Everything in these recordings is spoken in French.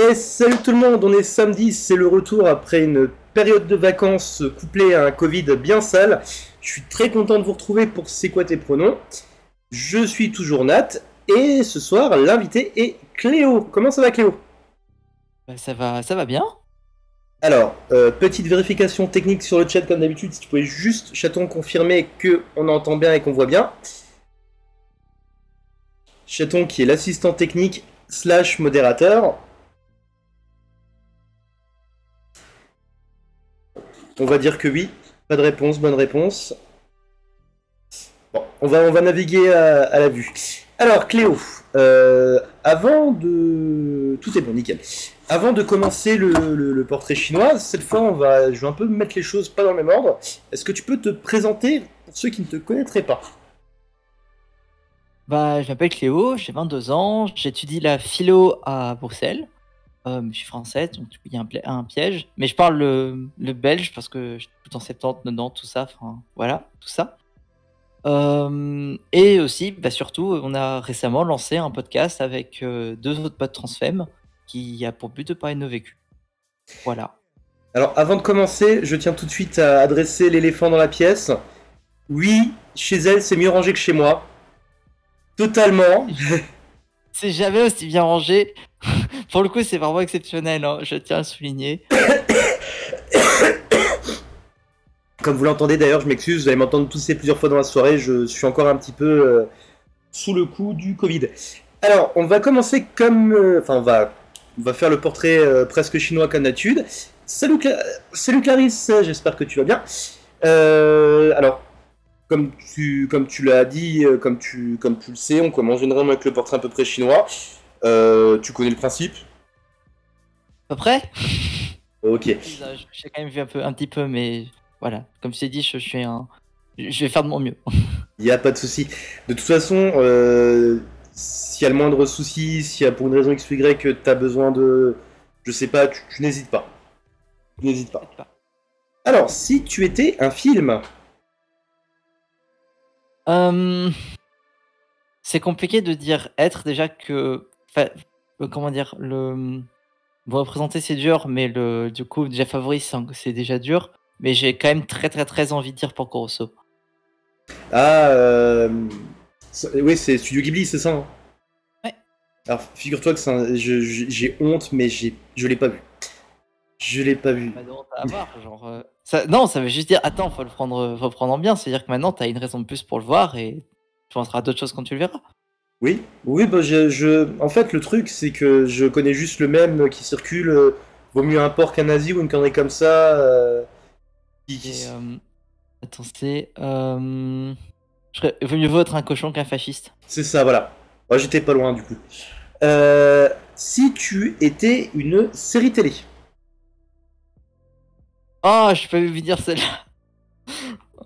Et salut tout le monde, on est samedi, c'est le retour après une période de vacances couplée à un Covid bien sale. Je suis très content de vous retrouver pour C'est quoi tes pronoms. Je suis toujours Nat, et ce soir, l'invité est Cléo. Comment ça va Cléo? Bah, ça va bien. Alors, petite vérification technique sur le chat comme d'habitude, si tu pouvais juste, chaton, confirmer qu'on entend bien et qu'on voit bien. Chaton qui est l'assistant technique slash modérateur. On va dire que oui. Pas de réponse, bonne réponse. Bon, on va naviguer à la vue. Alors, Cléo, avant de... Tout est bon, nickel. Avant de commencer le portrait chinois, cette fois, je vais un peu mettre les choses pas dans le même ordre. Est-ce que tu peux te présenter pour ceux qui ne te connaîtraient pas? Bah, je m'appelle Cléo, j'ai 22 ans, j'étudie la philo à Bruxelles. Je suis français, donc il y a un piège. Mais je parle le belge parce que je suis tout en 70, 90, tout ça. Enfin, voilà, tout ça. Et aussi, bah, surtout, on a récemment lancé un podcast avec deux autres potes transfem qui a pour but de parler de nos vécus. Voilà. Alors, avant de commencer, je tiens tout de suite à adresser l'éléphant dans la pièce. Oui, chez elle, c'est mieux rangé que chez moi. Totalement. C'est jamais aussi bien rangé. Pour le coup, c'est vraiment exceptionnel, hein, je tiens à le souligner. Comme vous l'entendez d'ailleurs, je m'excuse, vous allez m'entendre tousser plusieurs fois dans la soirée, je suis encore un petit peu sous le coup du Covid. Alors, on va commencer comme... Enfin, on va faire le portrait presque chinois comme d'habitude. Salut Clarisse, j'espère que tu vas bien. Alors, comme tu l'as dit, comme tu le sais, on commence généralement avec le portrait à peu près chinois. Tu connais le principe? À peu près. Ok. J'ai quand même vu un petit peu, mais voilà. Comme je t'ai dit, je vais faire de mon mieux. Il n'y a pas de souci. De toute façon, s'il y a le moindre souci, s'il y a pour une raison X ou Y que tu as besoin de... Je sais pas, tu n'hésites pas. Tu n'hésites pas. Alors, si tu étais un film... C'est compliqué de dire être déjà que... comment dire, vous représenter c'est dur, mais du coup, déjà favori c'est déjà dur. Mais j'ai quand même très très très envie de dire Porco Rosso. Ah, oui, c'est Studio Ghibli, c'est ça, hein? Ouais. Alors, figure-toi que j'ai honte, mais je l'ai pas vu. Je l'ai pas vu. Bah non, t'as à voir, genre... Non, ça veut juste dire, attends, faut le prendre en bien. C'est-à-dire que maintenant, t'as une raison de plus pour le voir et tu penseras à d'autres choses quand tu le verras. Oui, oui, bah en fait, le truc, c'est que je connais juste le mème qui circule. Vaut mieux un porc qu'un nazi ou une connerie comme ça. Et, attends, c'est... Vaut mieux être un cochon qu'un fasciste. C'est ça, voilà. Moi, j'étais pas loin, du coup. Si tu étais une série télé. Oh, je peux lui dire celle-là.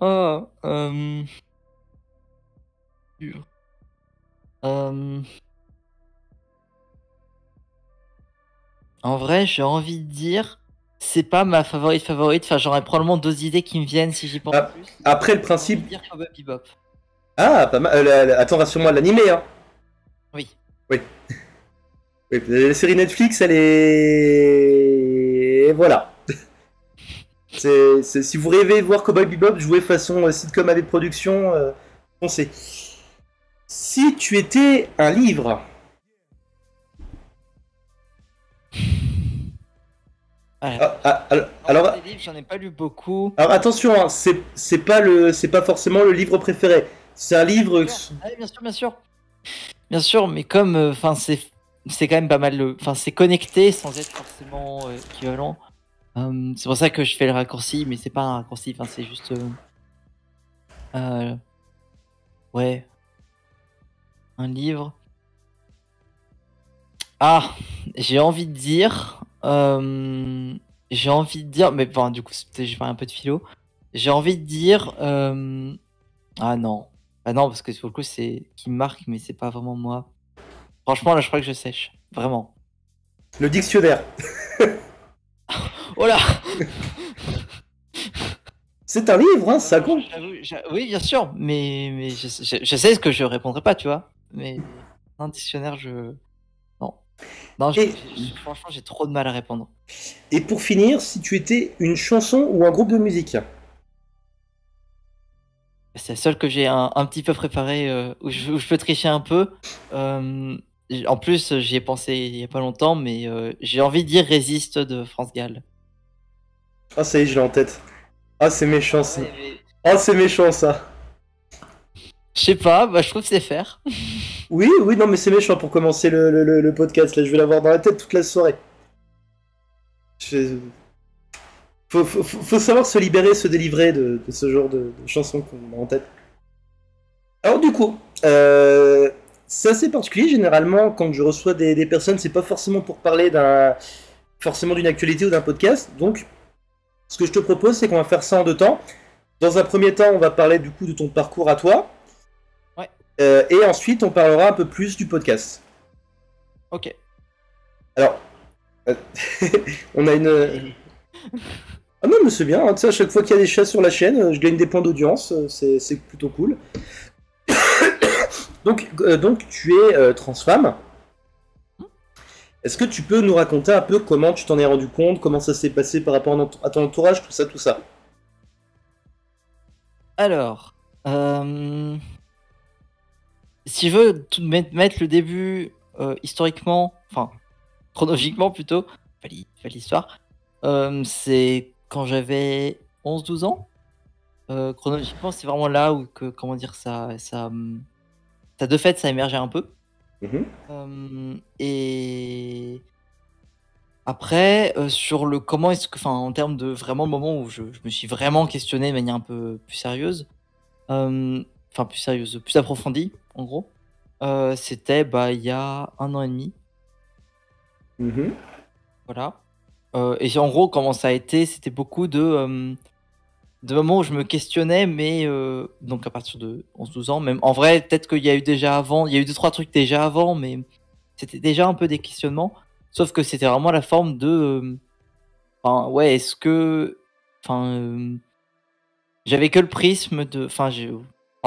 Oh, En vrai, j'ai envie de dire, c'est pas ma favorite. Enfin, j'aurais probablement deux idées qui me viennent si j'y pense plus. Après, le J'ai envie principe... de dire Cowboy Bebop. Ah, pas mal. Attends, rassure-moi, l'animé, hein. Oui. Oui. Oui, la série Netflix, elle est... Voilà. Si vous rêvez de voir Cowboy Bebop jouer façon sitcom avec production, foncez. Si tu étais un livre... Alors, les livres, j'en ai pas lu beaucoup. alors attention, hein, c'est pas forcément le livre préféré. C'est un livre. Bien sûr, bien sûr. Bien sûr, mais comme, enfin, c'est quand même pas mal. Enfin, c'est connecté sans être forcément équivalent. C'est pour ça que je fais le raccourci, mais c'est pas un raccourci. Enfin, c'est juste. Ouais. Un livre. Ah, j'ai envie de dire. J'ai envie de dire. Mais enfin, du coup, je parle un peu de philo. J'ai envie de dire. Ah non. Ah non, parce que pour le coup, c'est qui me marque, mais c'est pas vraiment moi. Franchement, là, je crois que je sèche. Vraiment. Le dictionnaire. Oh là. C'est un livre, hein, ça compte. Oui, bien sûr, mais je sais ce que je répondrai pas, tu vois. Mais un dictionnaire, non. Non, Et, franchement, j'ai trop de mal à répondre. et pour finir, si tu étais une chanson ou un groupe de musique. C'est la seule que j'ai un petit peu préparé où je peux tricher un peu. En plus, j'y ai pensé il y a pas longtemps, mais j'ai envie de dire Résiste de France Gall. Ah, ça y est, je l'ai en tête. Ah, c'est méchant, Ah ça. ouais, mais Ah, c'est méchant, ça. je sais pas, bah, je trouve que c'est faire. Oui, oui, non, mais c'est méchant pour commencer le podcast. Là, je vais l'avoir dans la tête toute la soirée. Je- faut savoir se libérer, se délivrer de ce genre de chansons qu'on a en tête. Alors, du coup, c'est assez particulier. Généralement, quand je reçois des personnes, c'est pas forcément pour parler forcément d'une actualité ou d'un podcast. Donc, ce que je te propose, c'est qu'on va faire ça en deux temps. Dans un premier temps, on va parler du coup de ton parcours à toi. Ouais, Et ensuite, on parlera un peu plus du podcast. ok. Alors, euh, on a une. Ah non, mais c'est bien, hein, tu sais, à chaque fois qu'il y a des chats sur la chaîne, je gagne des points d'audience, c'est plutôt cool. Donc tu es transfemme. Est-ce que tu peux nous raconter un peu comment tu t'en es rendu compte, comment ça s'est passé par rapport à ton entourage, tout ça, tout ça? Alors, euh, si je veux mettre le début historiquement, enfin chronologiquement plutôt, pas l'histoire, c'est quand j'avais 11 12 ans. Chronologiquement, c'est vraiment là où comment dire ça de fait ça émergeait un peu. Mhm, Et après, sur le comment est-ce que, enfin, en termes de vraiment le moment où je me suis vraiment questionné de manière un peu plus sérieuse, enfin plus sérieuse, plus approfondie, en gros, c'était bah il y a 1 an et demi, mhm, voilà. Et en gros, comment ça a été, c'était beaucoup de moments où je me questionnais, mais donc à partir de 11 12 ans, même en vrai, peut-être qu'il y a eu déjà avant, il y a eu deux trois trucs déjà avant, mais c'était déjà un peu des questionnements. Sauf que c'était vraiment la forme de, enfin ouais, est-ce que, enfin, j'avais que le prisme de, enfin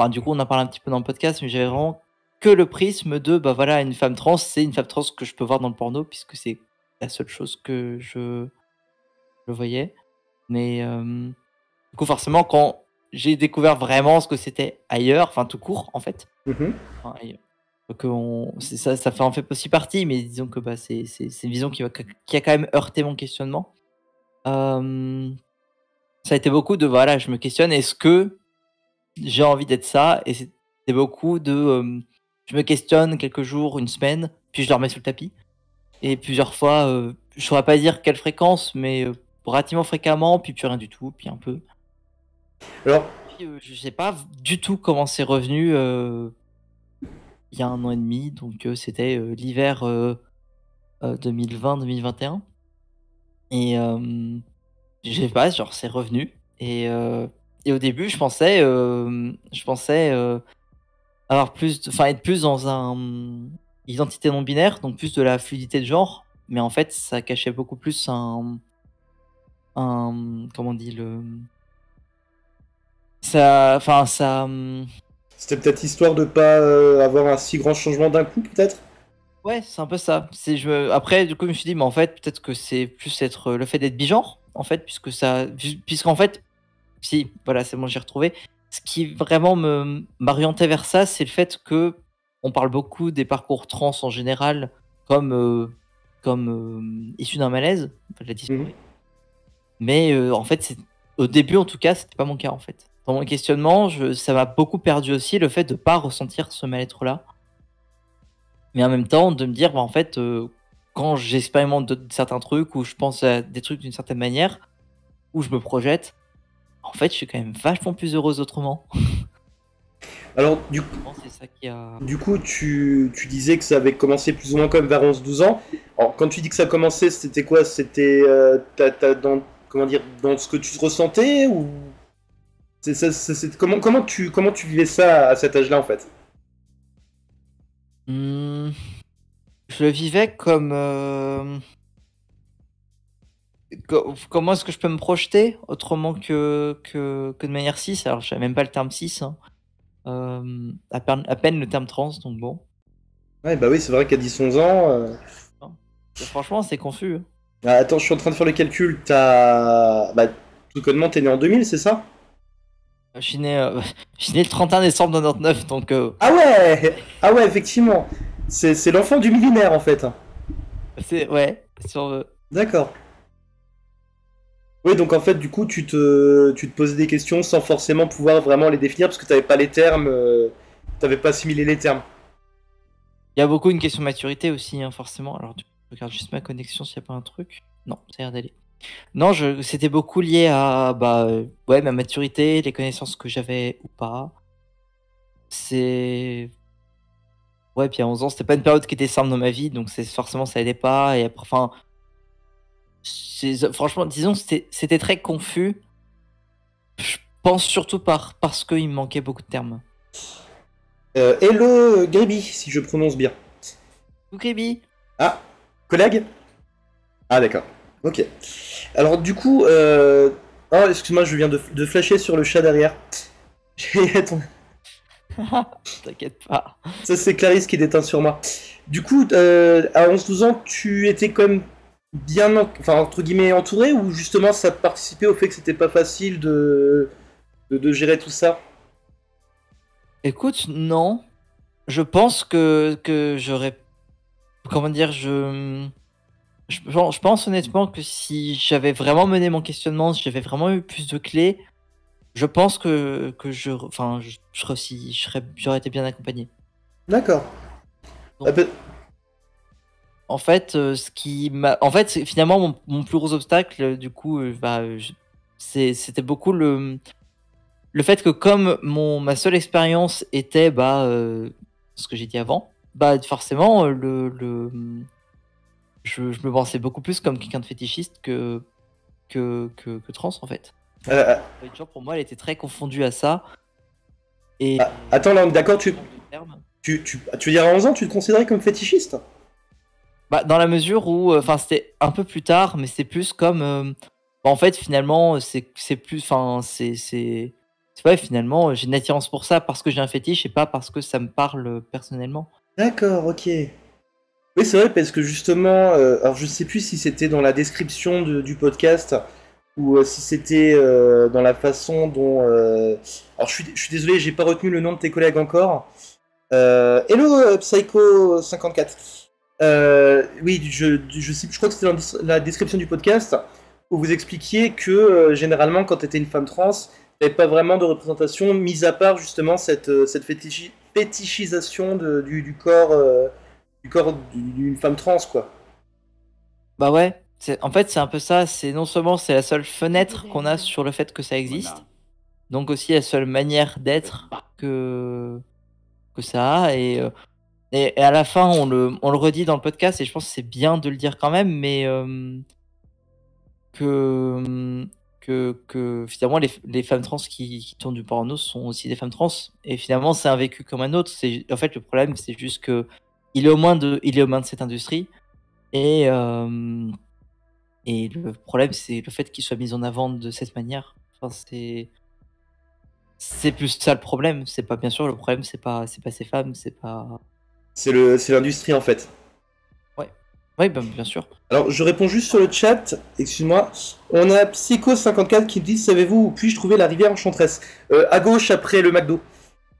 du coup on en parle un petit peu dans le podcast, mais j'avais vraiment que le prisme de, bah voilà, une femme trans, c'est une femme trans que je peux voir dans le porno puisque c'est la seule chose que je voyais. Mais du coup, forcément, quand j'ai découvert vraiment ce que c'était ailleurs, enfin tout court, en fait, mhm. enfin, ailleurs, ça fait en fait aussi partie, mais disons que bah, c'est une vision qui a quand même heurté mon questionnement. Euh, Ça a été beaucoup de, voilà, je me questionne, est-ce que j'ai envie d'être ça? Et c'était beaucoup de, je me questionne quelques jours, une semaine, puis je le remets sous le tapis. Et plusieurs fois, je saurais pas dire quelle fréquence, mais relativement fréquemment, puis plus rien du tout, puis un peu. Alors, Puis, je sais pas du tout comment c'est revenu il y a 1 an et demi, donc c'était l'hiver 2020-2021. Et je sais pas, genre c'est revenu. Et au début, je pensais avoir enfin être plus dans un identité non binaire, donc plus de la fluidité de genre. Mais en fait, ça cachait beaucoup plus comment on dit ça. c'était peut-être histoire de pas avoir un si grand changement d'un coup, peut-être? Ouais, c'est un peu ça. Après, du coup, je me suis dit, mais en fait, peut-être que c'est plus être le fait d'être bigenre, en fait, puisqu'en fait, si, voilà, c'est bon, j'ai retrouvé. Ce qui vraiment m'orientait vers ça, c'est le fait que on parle beaucoup des parcours trans en général comme, issus d'un malaise, de la Mhm. dysphorie. Mais en fait, au début, en tout cas, c'était pas mon cas, en fait. Dans mon questionnement, ça m'a beaucoup perdu aussi le fait de pas ressentir ce mal-être-là. Mais en même temps, de me dire, bah, en fait, quand j'expérimente certains trucs, ou je pense à des trucs d'une certaine manière, où je me projette, en fait, je suis quand même vachement plus heureuse autrement. Alors, Je pense que c'est ça qui a. du coup, tu disais que ça avait commencé plus ou moins comme vers 11 12 ans. Alors, quand tu dis que ça a commencé, c'était quoi? C'était dans, comment dire, dans ce que tu ressentais ou comment tu vivais ça à cet âge-là en fait? Hmm, je le vivais comme. Comment est-ce que je peux me projeter autrement que de manière cis? Alors, je savais même pas le terme cis, hein. À peine le terme trans, donc bon. Ouais, bah oui, c'est vrai qu'à 10 11 ans. Franchement, c'est confus. Ah, attends, je suis en train de faire le calcul. T'as. Bah, tout connement, t'es né en 2000, c'est ça? Je suis né, je suis né le 31 décembre 99, donc Ah ouais! Ah ouais, effectivement. C'est l'enfant du millénaire en fait. c'est ouais, sur, D'accord. Oui, donc en fait, du coup, tu te posais des questions sans forcément pouvoir vraiment les définir parce que t'avais pas les termes, t'avais pas assimilé les termes. il y a beaucoup une question de maturité aussi, hein, forcément. Alors, tu regardes juste ma connexion s'il n'y a pas un truc. Non, ça a l'air d'aller. Non, c'était beaucoup lié à bah, ouais, ma maturité, les connaissances que j'avais ou pas. C'est. Ouais, puis à 11 ans, c'était pas une période qui était simple dans ma vie, donc forcément ça aidait pas. Et après, enfin, franchement, disons que c'était très confus. Je pense surtout parce qu'il me manquait beaucoup de termes. Hello, Griby, si je prononce bien. Coucou, Ah, collègue? Ah, d'accord. Ok. Alors, du coup, oh, excuse-moi, je viens de flasher sur le chat derrière. Attends, t'inquiète pas. ça, c'est Clarisse qui déteint sur moi. Du coup, à 11-12 ans, tu étais quand même bien, enfin, entre guillemets, entouré ou justement ça participait au fait que c'était pas facile de gérer tout ça? Écoute, non. Je pense que j'aurais. Comment dire, je pense honnêtement que si j'avais vraiment mené mon questionnement, si j'avais vraiment eu plus de clés, je pense que enfin, j'aurais été bien accompagné. D'accord. Ah, Donc, en fait, en fait, finalement, mon plus gros obstacle, du coup, bah, c'était beaucoup le fait que comme ma seule expérience était, bah, ce que j'ai dit avant, bah, forcément, je me pensais beaucoup plus comme quelqu'un de fétichiste que trans, en fait. Enfin, euh, genre, pour moi, elle était très confondue à ça. Et attends, là, on est d'accord, ce genre de terme. tu veux dire à 11 ans, tu te considérais comme fétichiste? Bah, dans la mesure où, enfin, c'était un peu plus tard, mais c'est plus comme, bah, en fait, finalement, c'est plus, enfin, c'est ouais, finalement, j'ai une attirance pour ça parce que j'ai un fétiche et pas parce que ça me parle personnellement. D'accord, ok. Oui, c'est vrai, parce que justement, alors je sais plus si c'était dans la description du podcast ou si c'était dans la façon dont. Alors je suis désolé, j'ai pas retenu le nom de tes collègues encore. Hello Psycho54. Oui, je crois que c'était dans la description du podcast où vous expliquiez que généralement, quand tu étais une femme trans, il n'y avait pas vraiment de représentation, mis à part justement cette fétichisation du corps. Du corps d'une femme trans, quoi. Bah ouais, en fait, c'est un peu ça. C'est non seulement c'est la seule fenêtre qu'on a sur le fait que ça existe, donc aussi la seule manière d'être que ça a. Et à la fin, on le redit dans le podcast, et je pense que c'est bien de le dire quand même, mais que, que finalement, les femmes trans qui tournent du porno sont aussi des femmes trans. Et finalement, c'est un vécu comme un autre. En fait, le problème, c'est juste que il est aux mains de cette industrie. Et, et le problème, c'est le fait qu'il soit mis en avant de cette manière. Enfin, c'est plus ça le problème. C'est pas, bien sûr, le problème, c'est pas ces femmes, c'est pas. C'est l'industrie, en fait. Ouais. Ouais, ben, bien sûr. Alors, je réponds juste sur le chat, excuse-moi. On a Psycho54 qui me dit, savez-vous où puis-je trouver la rivière Enchantresse? À gauche, après le McDo.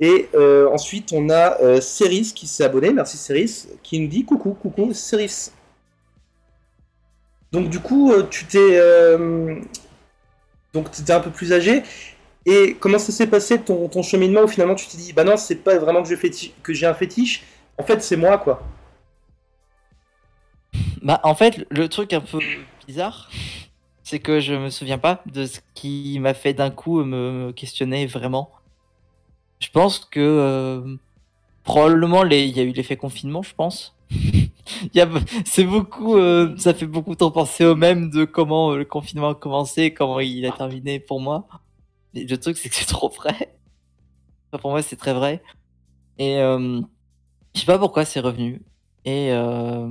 Et ensuite, on a Ceris qui s'est abonné, merci Ceris, qui nous dit, coucou Ceris. Donc du coup, donc t'étais un peu plus âgé. Et comment ça s'est passé ton cheminement où finalement tu t'es dit, bah non, c'est pas vraiment que j'ai un fétiche, en fait c'est moi quoi. Bah, en fait, le truc un peu bizarre, c'est que je me souviens pas de ce qui m'a fait d'un coup me questionner vraiment. Je pense que probablement il y a eu l'effet confinement, je pense. Il y a, c'est beaucoup, ça fait beaucoup de temps penser au même de comment le confinement a commencé, comment il a terminé pour moi. Et le truc, c'est que c'est trop vrai. Enfin, pour moi, c'est très vrai. Et je sais pas pourquoi c'est revenu. Et, euh,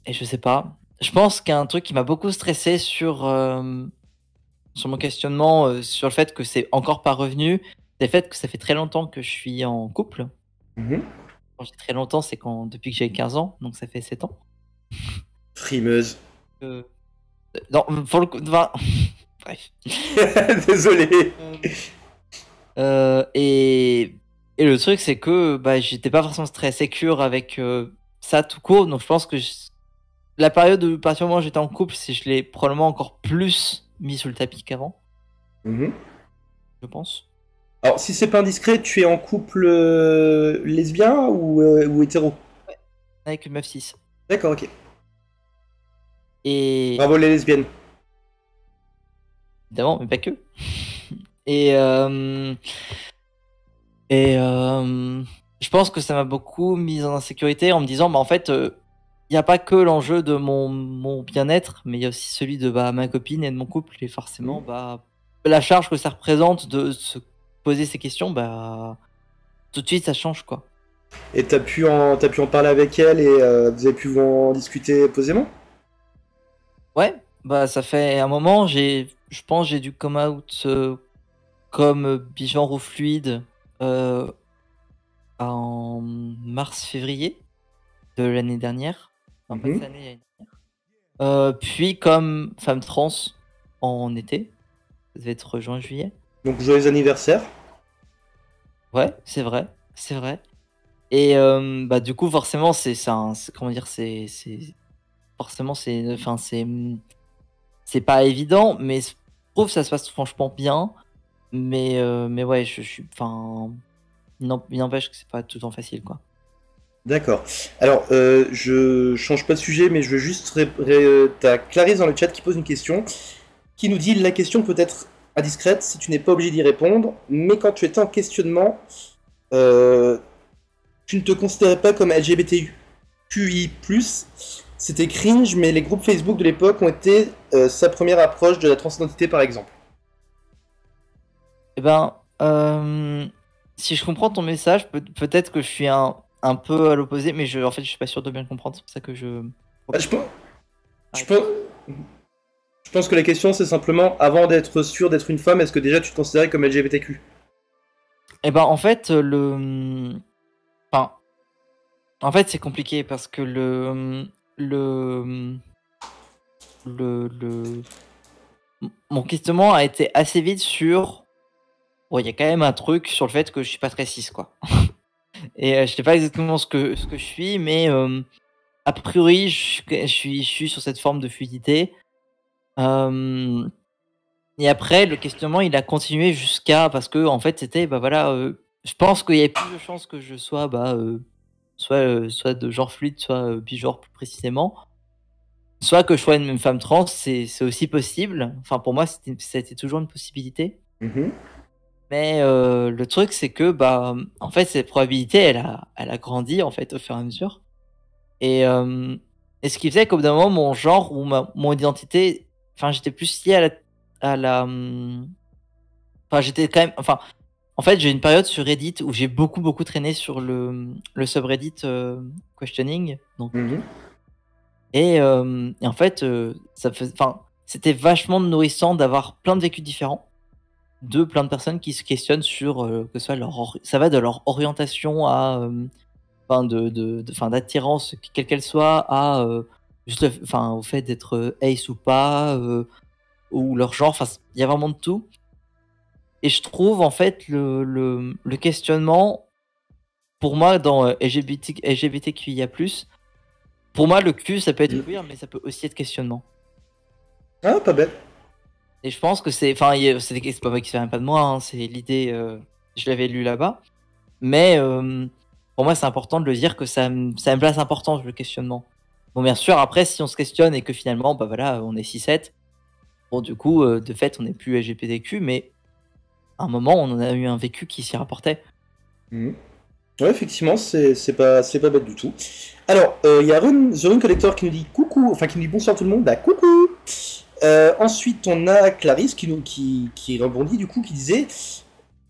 et je sais pas. Je pense qu'un truc qui m'a beaucoup stressé sur mon questionnement, sur le fait que c'est encore pas revenu, c'est le fait que ça fait très longtemps que je suis en couple. Mhm. Quand je dis très longtemps, c'est depuis que j'ai 15 ans, donc ça fait 7 ans. Frimeuse. Euh, Non, pour le coup, enfin, bref. Désolé. Et le truc, c'est que bah, j'étais pas forcément très sécure avec ça tout court. Donc je pense que la période où, à partir du moment où j'étais en couple, je l'ai probablement encore plus mis sous le tapis qu'avant, Mhm. je pense. Alors, si c'est pas indiscret, tu es en couple lesbien ou hétéro? Avec une meuf 6. D'accord, ok. Et Bravo les lesbiennes. évidemment, mais pas que. Et, euh, et je pense que ça m'a beaucoup mise en insécurité en me disant, bah en fait, il n'y a pas que l'enjeu de mon bien-être, mais il y a aussi celui de bah, ma copine et de mon couple. Et forcément, bah, la charge que ça représente de se poser ces questions, bah, tout de suite, ça change, quoi. Et t'as pu en parler avec elle et vous avez pu vous en discuter posément? Ouais, bah, ça fait un moment, je pense, j'ai dû come out comme bigenre ou fluide euh, en mars-février de l'année dernière. Enfin, pas de Mhm. cette année, l'année dernière. Puis comme femme trans en été, ça devait être juin-juillet. Donc joyeux anniversaire. Ouais, c'est vrai, c'est vrai. Et bah du coup forcément comment dire forcément c'est pas évident, mais je trouve que ça se passe franchement bien. Mais ouais, je suis enfin il n'empêche que c'est pas tout le temps facile quoi. D'accord. Alors, je change pas de sujet, mais je veux juste... T'as Clarisse dans le chat qui pose une question, qui nous dit, la question peut être indiscrète si tu n'es pas obligé d'y répondre, mais quand tu étais en questionnement, euh, tu ne te considérais pas comme LGBTQI+, c'était cringe, mais les groupes Facebook de l'époque ont été sa première approche de la transidentité, par exemple. Eh ben si je comprends ton message, peut-être que je suis un peu à l'opposé, mais en fait je suis pas sûr de bien le comprendre, c'est pour ça que je Bah, je pense, je pense que la question, c'est simplement, avant d'être sûr d'être une femme, est-ce que déjà tu te considérais comme LGBTQ? Eh ben en fait enfin en fait c'est compliqué parce que le le mon questionnement a été assez vite sur bon il y a quand même un truc sur le fait que je suis pas très cis quoi. Et je sais pas exactement ce que je suis, mais a priori je suis sur cette forme de fluidité. Euh, Et après, le questionnement, il a continué jusqu'à parce que en fait, c'était bah voilà, je pense qu'il y avait plus de chances que je sois bah soit de genre fluide, soit bigenre plus précisément, soit que je sois une femme trans, c'est aussi possible. Enfin, pour moi, c'était toujours une possibilité. Mhm. Mais le truc, c'est que bah en fait, cette probabilité, elle a grandi en fait au fur et à mesure. Et et ce qui faisait qu'au bout d'un moment, mon genre ou mon identité, enfin, j'étais plus lié enfin, j'étais quand même, enfin, en fait, j'ai une période sur Reddit où j'ai beaucoup traîné sur le subreddit questioning, donc Mhm. et en fait, enfin, c'était vachement nourrissant d'avoir plein de vécus différents, de plein de personnes qui se questionnent sur que ce soit ça va de leur orientation à, enfin, enfin, d'attirance quelle qu'elle soit, à juste, enfin, au fait d'être ace ou pas, ou leur genre. Enfin, il y a vraiment de tout. Et je trouve en fait le questionnement, pour moi, dans LGBTQIA+, pour moi, le Q, ça peut être queer, mais ça peut aussi être questionnement. Ah, pas bête. Et je pense que enfin, c'est pas moi qui vient pas de moi, hein, c'est l'idée, je l'avais lu là-bas. Mais pour moi, c'est important de le dire que ça a une place importante, le questionnement. Bon, bien sûr, après, si on se questionne et que finalement, bah voilà, on est 6-7, bon, du coup, de fait, on n'est plus LGBTQ, mais à un moment, on en a eu un vécu qui s'y rapportait. Mhm. Ouais, effectivement, c'est pas bête du tout. Alors, il y a The Rune Collector qui nous dit coucou, enfin qui nous dit bonsoir tout le monde, bah coucou! Ensuite, on a Clarisse qui rebondit du coup, qui disait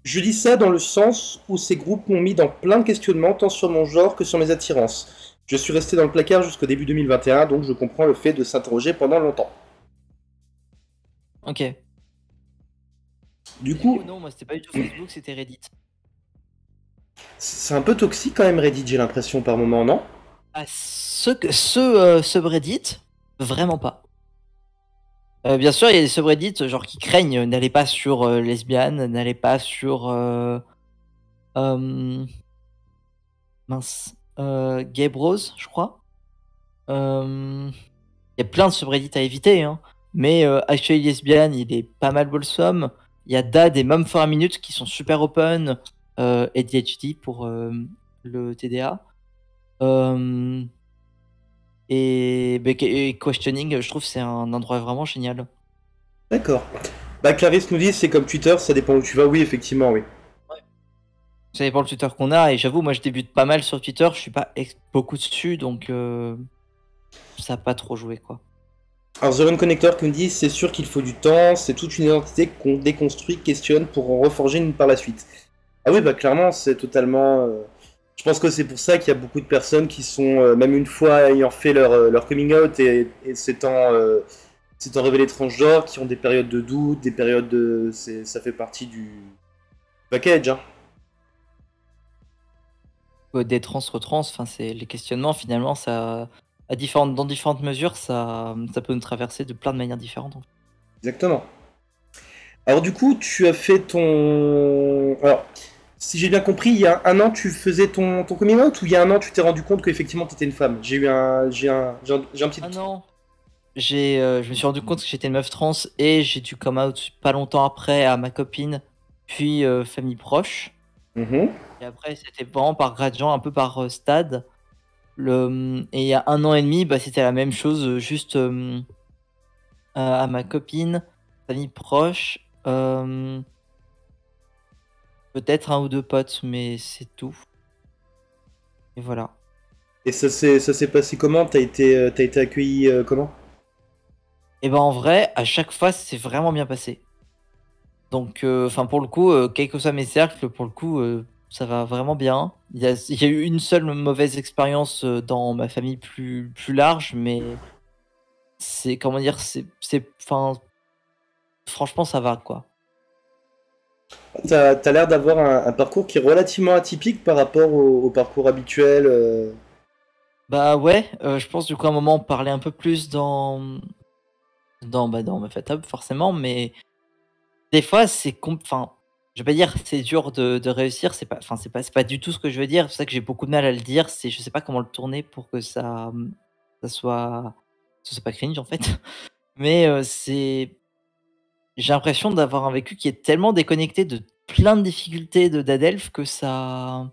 je dis ça dans le sens où ces groupes m'ont mis dans plein de questionnements, tant sur mon genre que sur mes attirances. Je suis resté dans le placard jusqu'au début 2021, donc je comprends le fait de s'interroger pendant longtemps. Ok. Du coup, Non, moi, c'était pas du tout Facebook, c'était Reddit. c'est un peu toxique quand même Reddit, j'ai l'impression par moment, non? Ce subreddit. Vraiment pas. Bien sûr, il y a des subreddits genre qui craignent, n'allez pas sur lesbienne, n'allez pas sur euh, mince, gay bros, je crois. Il y a plein de subreddits à éviter, hein. Mais Actually Lesbian, il est pas mal wholesome. Il y a Dad et Mom for a Minute qui sont super open. ADHD pour le TDA. Euh, et Questioning, je trouve c'est un endroit vraiment génial. D'accord. Bah, Clarisse nous dit, c'est comme Twitter, ça dépend où tu vas. Oui, effectivement, oui. Ça dépend le Twitter qu'on a. Et j'avoue, moi je débute pas mal sur Twitter. Je suis pas beaucoup dessus, donc ça a pas trop joué quoi. Alors, The Run Connector qui nous dit, c'est sûr qu'il faut du temps, c'est toute une identité qu'on déconstruit, questionne pour en reforger une par la suite. Ah oui, bah clairement, c'est totalement. Je pense que c'est pour ça qu'il y a beaucoup de personnes qui sont, même une fois ayant fait leur coming out et s'étant révélé transgenre, qui ont des périodes de doute, des périodes de. Ça fait partie du package, hein. Des trans, retrans, enfin c'est les questionnements finalement ça dans différentes mesures ça peut nous traverser de plein de manières différentes en fait. Exactement. Alors, du coup, tu as fait ton. Alors, si j'ai bien compris, il y a un an, tu faisais ton coming out ou il y a un an, tu t'es rendu compte qu'effectivement, tu étais une femme? J'ai eu un. J'ai un petit Ah doute. non, je me suis rendu compte que j'étais une meuf trans et j'ai dû come out pas longtemps après à ma copine puis famille proche Mhm. et après c'était vraiment par gradient un peu par stade et il y a un an et demi bah c'était la même chose juste à ma copine famille proche peut-être un ou deux potes mais c'est tout et voilà. Et ça s'est passé comment? T'as été accueilli comment? Et ben en vrai, à chaque fois, c'est vraiment bien passé. Donc, enfin pour le coup, quels que soient mes cercles, pour le coup, ça va vraiment bien. Il y a eu une seule mauvaise expérience dans ma famille plus large, mais c'est comment dire, enfin franchement ça va quoi. T'as l'air d'avoir un parcours qui est relativement atypique par rapport au parcours habituel. Bah ouais, je pense du coup à un moment parler un peu plus dans ma fatable forcément, mais des fois, enfin, je vais pas dire c'est dur de réussir, c'est pas du tout ce que je veux dire. C'est pour ça que j'ai beaucoup de mal à le dire. Je sais pas comment le tourner pour que ça soit pas cringe en fait. Mais j'ai l'impression d'avoir un vécu qui est tellement déconnecté de plein de difficultés de d'Adelph enfin,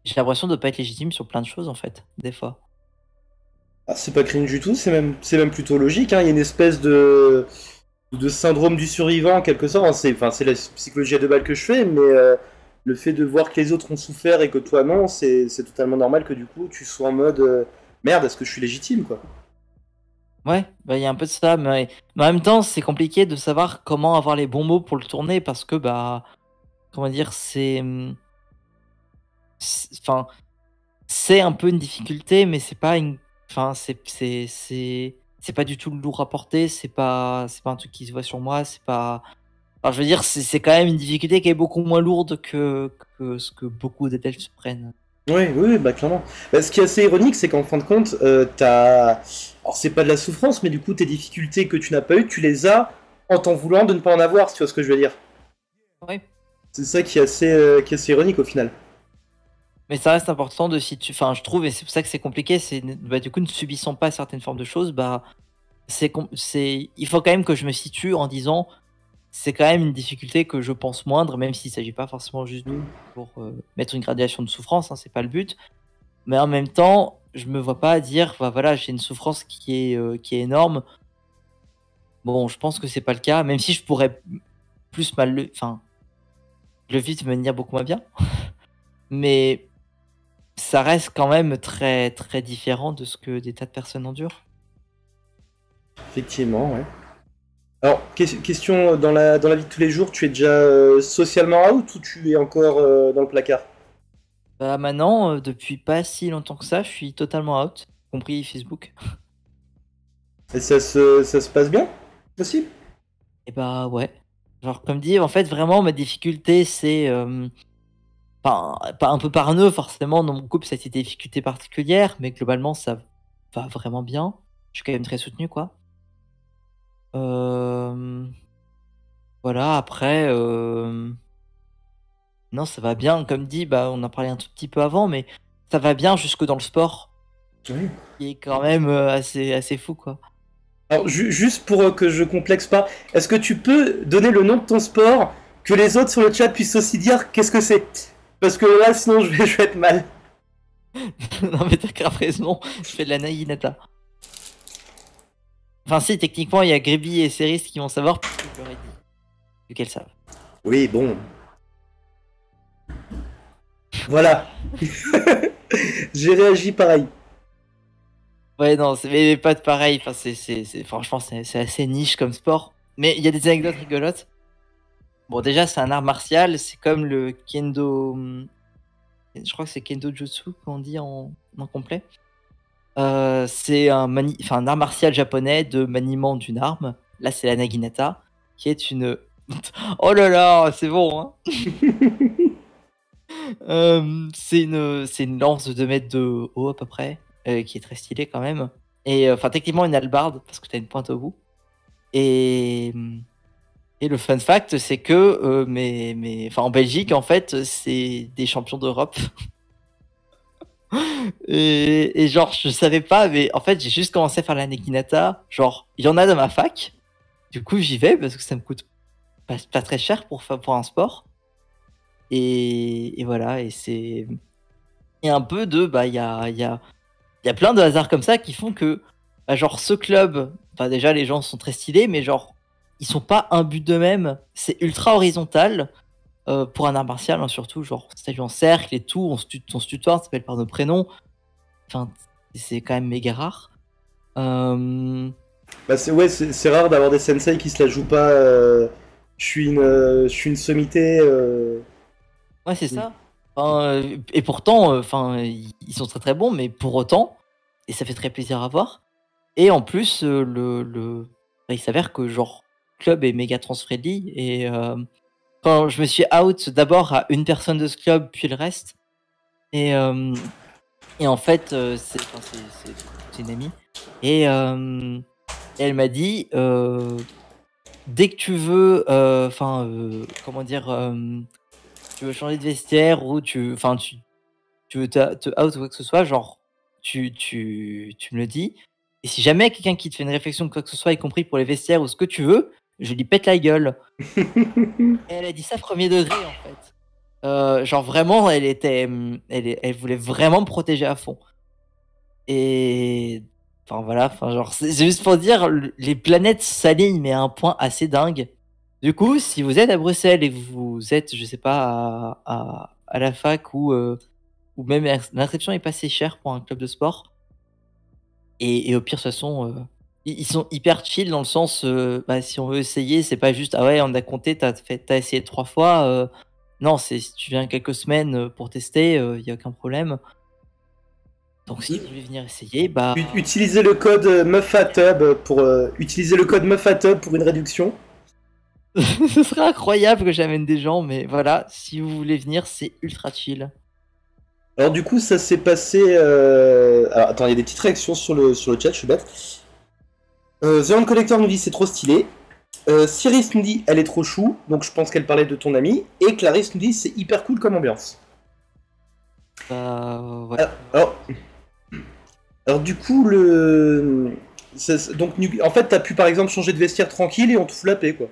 j'ai l'impression de pas être légitime sur plein de choses en fait, des fois. Ah, c'est pas cringe du tout, c'est même plutôt logique, hein. Il y a une espèce de syndrome du survivant en quelque sorte, hein. C'est la psychologie à deux balles que je fais, mais le fait de voir que les autres ont souffert et que toi non, c'est totalement normal que du coup tu sois en mode merde, est-ce que je suis légitime quoi? Ouais, bah, il y a un peu de ça, mais en même temps, c'est compliqué de savoir comment avoir les bons mots pour le tourner parce que, bah, comment dire, enfin, c'est un peu une difficulté, mais c'est pas une, enfin, c'est pas du tout lourd à porter, c'est pas un truc qui se voit sur moi, c'est pas, enfin, je veux dire, c'est quand même une difficulté qui est beaucoup moins lourde que ce que beaucoup d'élèves se prennent. Oui, oui, oui, bah clairement. Bah, ce qui est assez ironique, c'est qu'en fin de compte, t'as. Alors, c'est pas de la souffrance, mais du coup, tes difficultés que tu n'as pas eues, tu les as en t'en voulant de ne pas en avoir, si tu vois ce que je veux dire. Ouais. C'est ça qui est assez ironique au final. Mais ça reste important de si tu, enfin, je trouve, et c'est pour ça que c'est compliqué, c'est, bah, du coup, ne subissant pas certaines formes de choses, bah, il faut quand même que je me situe en disant, c'est quand même une difficulté que je pense moindre, même s'il s'agit pas forcément juste pour mettre une gradation de souffrance, hein, c'est pas le but. Mais en même temps, je me vois pas dire, bah voilà, j'ai une souffrance qui est énorme. Bon, je pense que c'est pas le cas, même si je pourrais plus mal enfin, le vite me manière beaucoup moins bien. Mais ça reste quand même très très différent de ce que des tas de personnes endurent. Effectivement, ouais. Alors, question dans la vie de tous les jours, tu es déjà socialement out ou tu es encore dans le placard? Bah maintenant, depuis pas si longtemps que ça, je suis totalement out, y compris Facebook. Et ça se passe bien aussi? Et bah ouais. Genre comme dit, en fait vraiment ma difficulté c'est pas un peu parneux forcément. Dans mon couple, ça a été des difficultés particulières, mais globalement, ça va vraiment bien. Je suis quand même très soutenu, quoi. Euh, Voilà, après, non, ça va bien. Comme dit, bah, on en parlait un tout petit peu avant, mais ça va bien jusque dans le sport, Oui. qui est quand même assez fou, quoi. Alors, juste pour que je complexe pas, est-ce que tu peux donner le nom de ton sport, que les autres sur le chat puissent aussi dire qu'est-ce que c'est? Parce que là, sinon, je vais être mal. Non, mais t'as grave raison, je fais de la naginata. Enfin, si, techniquement, il y a Gréby et Ceris qui vont savoir, puisque je leur ai dit, vu qu'elles savent. Oui, bon. Voilà. J'ai réagi pareil. Ouais, non, mais pas de pareil. Enfin, franchement, c'est assez niche comme sport. Mais il y a des anecdotes rigolotes. Bon, déjà, c'est un art martial. C'est comme le kendo. Je crois que c'est kendo jutsu qu'on dit en complet. C'est un art martial japonais de maniement d'une arme. Là, c'est la naginata, qui est une. Oh là là, c'est bon, hein. C'est une lance de 2 mètres de haut à peu près, qui est très stylée quand même. Et enfin, techniquement, une hallebarde, parce que tu as une pointe au bout. Et, et le fun fact, c'est que en Belgique, en fait, c'est des champions d'Europe. Et genre, je savais pas, mais en fait, j'ai juste commencé à faire la Nekinata. Genre, il y en a dans ma fac. Du coup, j'y vais parce que ça me coûte pas très cher pour un sport. Et voilà, et c'est. Et un peu de. Bah, il y a plein de hasards comme ça qui font que, bah, genre, ce club, enfin, déjà, les gens sont très stylés, mais genre, ils sont pas un but d'eux-mêmes. C'est ultra horizontal, pour un art martial, hein, surtout, genre, statut en cercle et tout, on se tutoie, on s'appelle par nos prénoms. Enfin, c'est quand même méga rare. Euh, Bah c'est rare d'avoir des sensei qui se la jouent pas. Je suis une sommité. Ouais, c'est ça. Enfin, et pourtant, enfin, ils sont très très bons, mais pour autant, et ça fait très plaisir à voir. Et en plus, il s'avère que genre club est méga trans-friendly et quand je me suis out d'abord à une personne de ce club puis le reste et euh, et en fait c'est une amie et elle m'a dit dès que tu veux comment dire tu veux changer de vestiaire ou tu veux te out ou quoi que ce soit, genre, tu me le dis. Et si jamais quelqu'un qui te fait une réflexion, quoi que ce soit, y compris pour les vestiaires ou ce que tu veux, je lui pète la gueule. Et elle a dit ça premier degré, en fait. Genre, vraiment, elle voulait vraiment me protéger à fond. Et. Enfin, voilà, enfin, genre, c'est juste pour dire, les planètes s'alignent, mais à un point assez dingue. Du coup, si vous êtes à Bruxelles et que vous êtes, je sais pas, à la fac ou même l'inscription est pas si chère pour un club de sport. Et au pire, de toute façon, ils sont hyper chill dans le sens, bah, si on veut essayer, c'est pas juste, ah ouais, on a compté, t'as essayé 3 fois. Non, c'est si tu viens quelques semaines pour tester, il y a aucun problème. Donc si vous voulez venir essayer, bah. Utilisez le code MUFATUB pour utiliser le code MUFATUB pour une réduction. Ce serait incroyable que j'amène des gens, mais voilà, si vous voulez venir, c'est ultra chill. Alors du coup, ça s'est passé. Alors attends, il y a des petites réactions sur le chat, je suis bête. The Hand Collector nous dit c'est trop stylé. Cyrus nous dit elle est trop chou, donc je pense qu'elle parlait de ton ami. Et Clarisse nous dit c'est hyper cool comme ambiance. Ouais. Alors du coup, donc, en fait, t'as pu par exemple changer de vestiaire tranquille et on te fout la paix, quoi.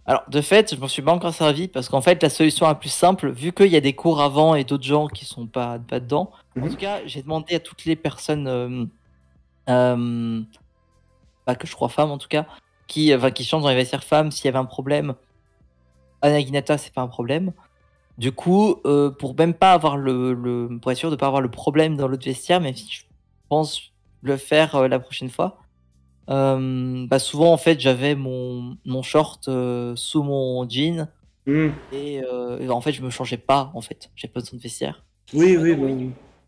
Alors, de fait, je m'en suis pas encore servi parce qu'en fait, la solution la plus simple, vu qu'il y a des cours avant et d'autres gens qui sont pas dedans, en tout cas, j'ai demandé à toutes les personnes, que je crois femmes en tout cas, qui chantent dans les vestiaires femmes s'il y avait un problème. À Naginata, c'est pas un problème. Du coup, pour même pas avoir pour être sûr de pas avoir le problème dans l'autre vestiaire, même si je pense le faire la prochaine fois. Souvent en fait j'avais mon short sous mon jean et en fait je me changeais pas en fait, j'ai pas besoin de vestiaire. Oui.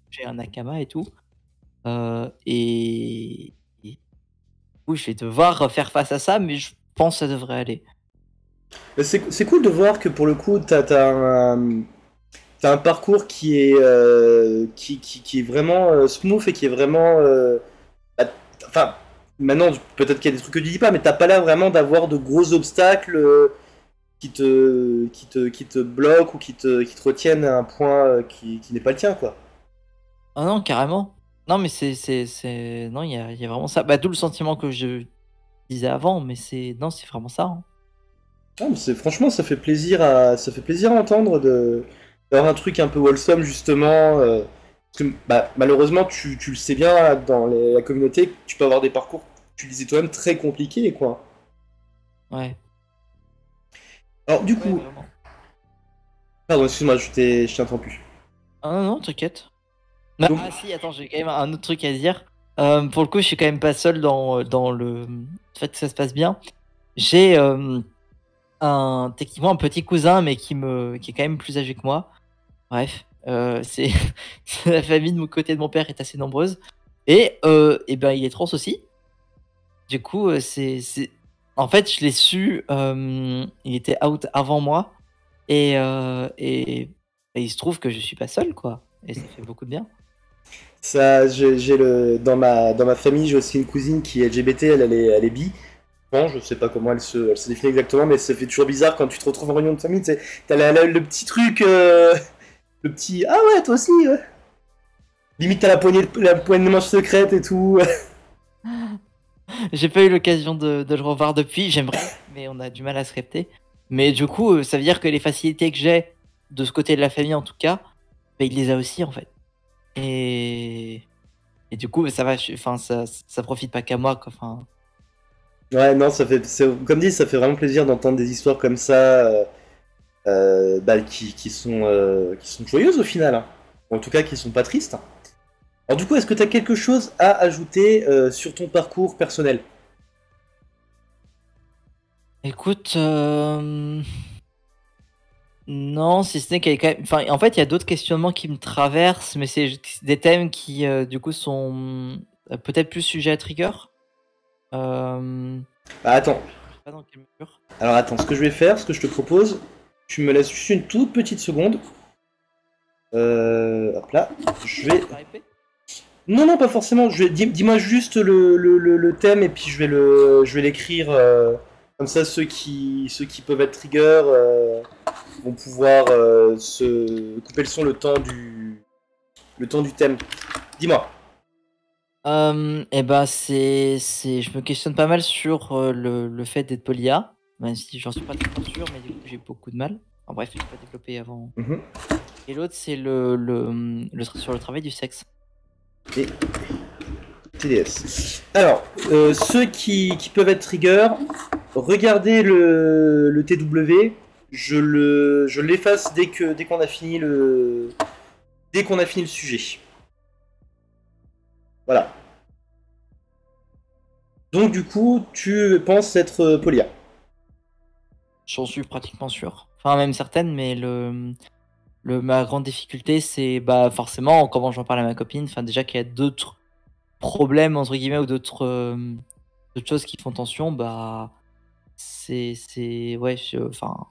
J'ai un Nakama et tout et oui je vais devoir faire face à ça mais je pense que ça devrait aller. C'est cool de voir que pour le coup t'as t'as un parcours qui est vraiment smooth et qui est vraiment. Bah, enfin, maintenant, peut-être qu'il y a des trucs que tu dis pas, mais t'as pas l'air vraiment d'avoir de gros obstacles qui te bloquent ou qui te retiennent à un point qui n'est pas le tien, quoi. Ah non, carrément. Non, mais non, il y a vraiment ça. Bah, d'où le sentiment que je disais avant, mais non, c'est vraiment ça, hein. Ah, mais franchement, ça fait plaisir à entendre d'avoir un truc un peu wholesome, justement. Parce que, bah, malheureusement, tu le sais bien, dans la communauté, tu peux avoir des parcours, tu le disais toi-même, très compliqués, quoi. Ouais, Alors, du ouais, coup, vraiment. pardon, excuse-moi, je t'ai interrompu. Ah non, non, t'inquiète. Ah Donc, ah, si, attends, j'ai quand même un autre truc à dire. Pour le coup, je suis quand même pas seul dans le fait que ça se passe bien. J'ai techniquement un petit cousin, mais qui est quand même plus âgé que moi. Bref, la famille de mon côté de mon père est assez nombreuse. Et ben, il est trans aussi. Du coup, en fait, je l'ai su, il était out avant moi. Et il se trouve que je suis pas seul, quoi. Et ça fait beaucoup de bien. ça, dans ma famille, j'ai aussi une cousine qui est LGBT, elle est bi. Bon, je sais pas comment elle se définit exactement, mais ça fait toujours bizarre quand tu te retrouves en réunion de famille, tu sais, t'as le petit truc, le petit ah ouais, toi aussi, ouais. Limite t'as la poignée de main secrète et tout. J'ai pas eu l'occasion de le revoir depuis. J'aimerais, mais on a du mal à se capter. Mais du coup, ça veut dire que les facilités que j'ai de ce côté de la famille, en tout cas, bah, il les a aussi, en fait. Et, et du coup, ça va. Enfin, ça profite pas qu'à moi, quoi. Enfin, Ouais, non, comme dit, ça fait vraiment plaisir d'entendre des histoires comme ça, bah, qui sont joyeuses au final, hein. En tout cas, qui sont pas tristes. Alors du coup, est-ce que tu as quelque chose à ajouter sur ton parcours personnel? écoute, non, si ce n'est qu'il y a quand même. Enfin, en fait, il y a d'autres questionnements qui me traversent, mais c'est des thèmes qui, du coup, sont peut-être plus sujets à trigger. Euh, Bah attends, Je sais pas dans quelle mesure. alors attends, ce que je vais faire, ce que je te propose, tu me laisses juste une toute petite seconde. Hop là, je vais. Par épée. Non, non, pas forcément. Dis-moi juste le thème et puis je vais l'écrire. Comme ça, ceux qui peuvent être trigger vont pouvoir se couper le son le temps du thème. Dis-moi. Et ben je me questionne pas mal sur le fait d'être polia, même si j'en suis pas très sûr, mais du coup j'ai beaucoup de mal. En bref, je vais pas développer avant. Mhm. Et l'autre, c'est sur le travail du sexe. Et TDS. Alors, ceux qui peuvent être trigger, regardez le TW. Je l'efface dès qu'on a fini le sujet. Voilà. Donc du coup, tu penses être polia. J'en suis pratiquement sûr. Enfin, même certaine, mais ma grande difficulté, c'est bah forcément, comment j'en parle à ma copine, enfin déjà qu'il y a d'autres problèmes, entre guillemets, ou d'autres choses qui font tension, bah ouais, enfin,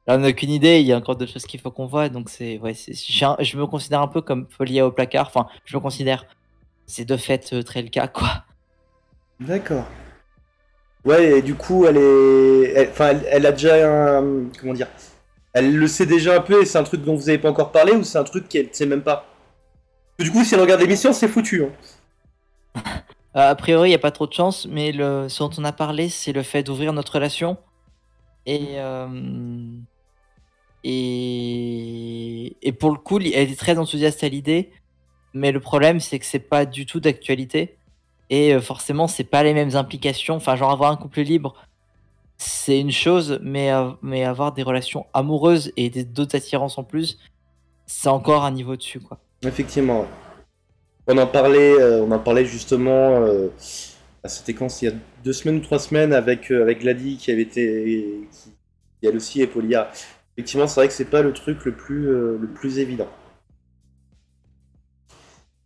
là on n'a aucune idée, il y a encore d'autres choses qu'il faut qu'on voit, donc ouais, je me considère un peu comme Folia au placard, enfin, je me considère, c'est de fait très le cas, quoi. D'accord. Ouais, et du coup, enfin, elle a déjà un, comment dire, elle le sait déjà un peu et c'est un truc dont vous avez pas encore parlé ou c'est un truc qu'elle sait même pas. Du coup, si elle regarde l'émission, c'est foutu, hein. A priori, il n'y a pas trop de chance, mais ce dont on a parlé, c'est le fait d'ouvrir notre relation, et, et pour le coup, elle est très enthousiaste à l'idée, mais le problème, c'est que c'est pas du tout d'actualité. Et forcément, c'est pas les mêmes implications. Enfin, genre avoir un couple libre, c'est une chose, mais avoir des relations amoureuses et d'autres attirances en plus, c'est encore un niveau dessus, quoi. Effectivement, ouais. On en parlait justement, c'était quand? Il y a 2 semaines ou 3 semaines avec Gladys qui avait qui elle aussi est polia. Effectivement, c'est vrai que c'est pas le truc le plus évident.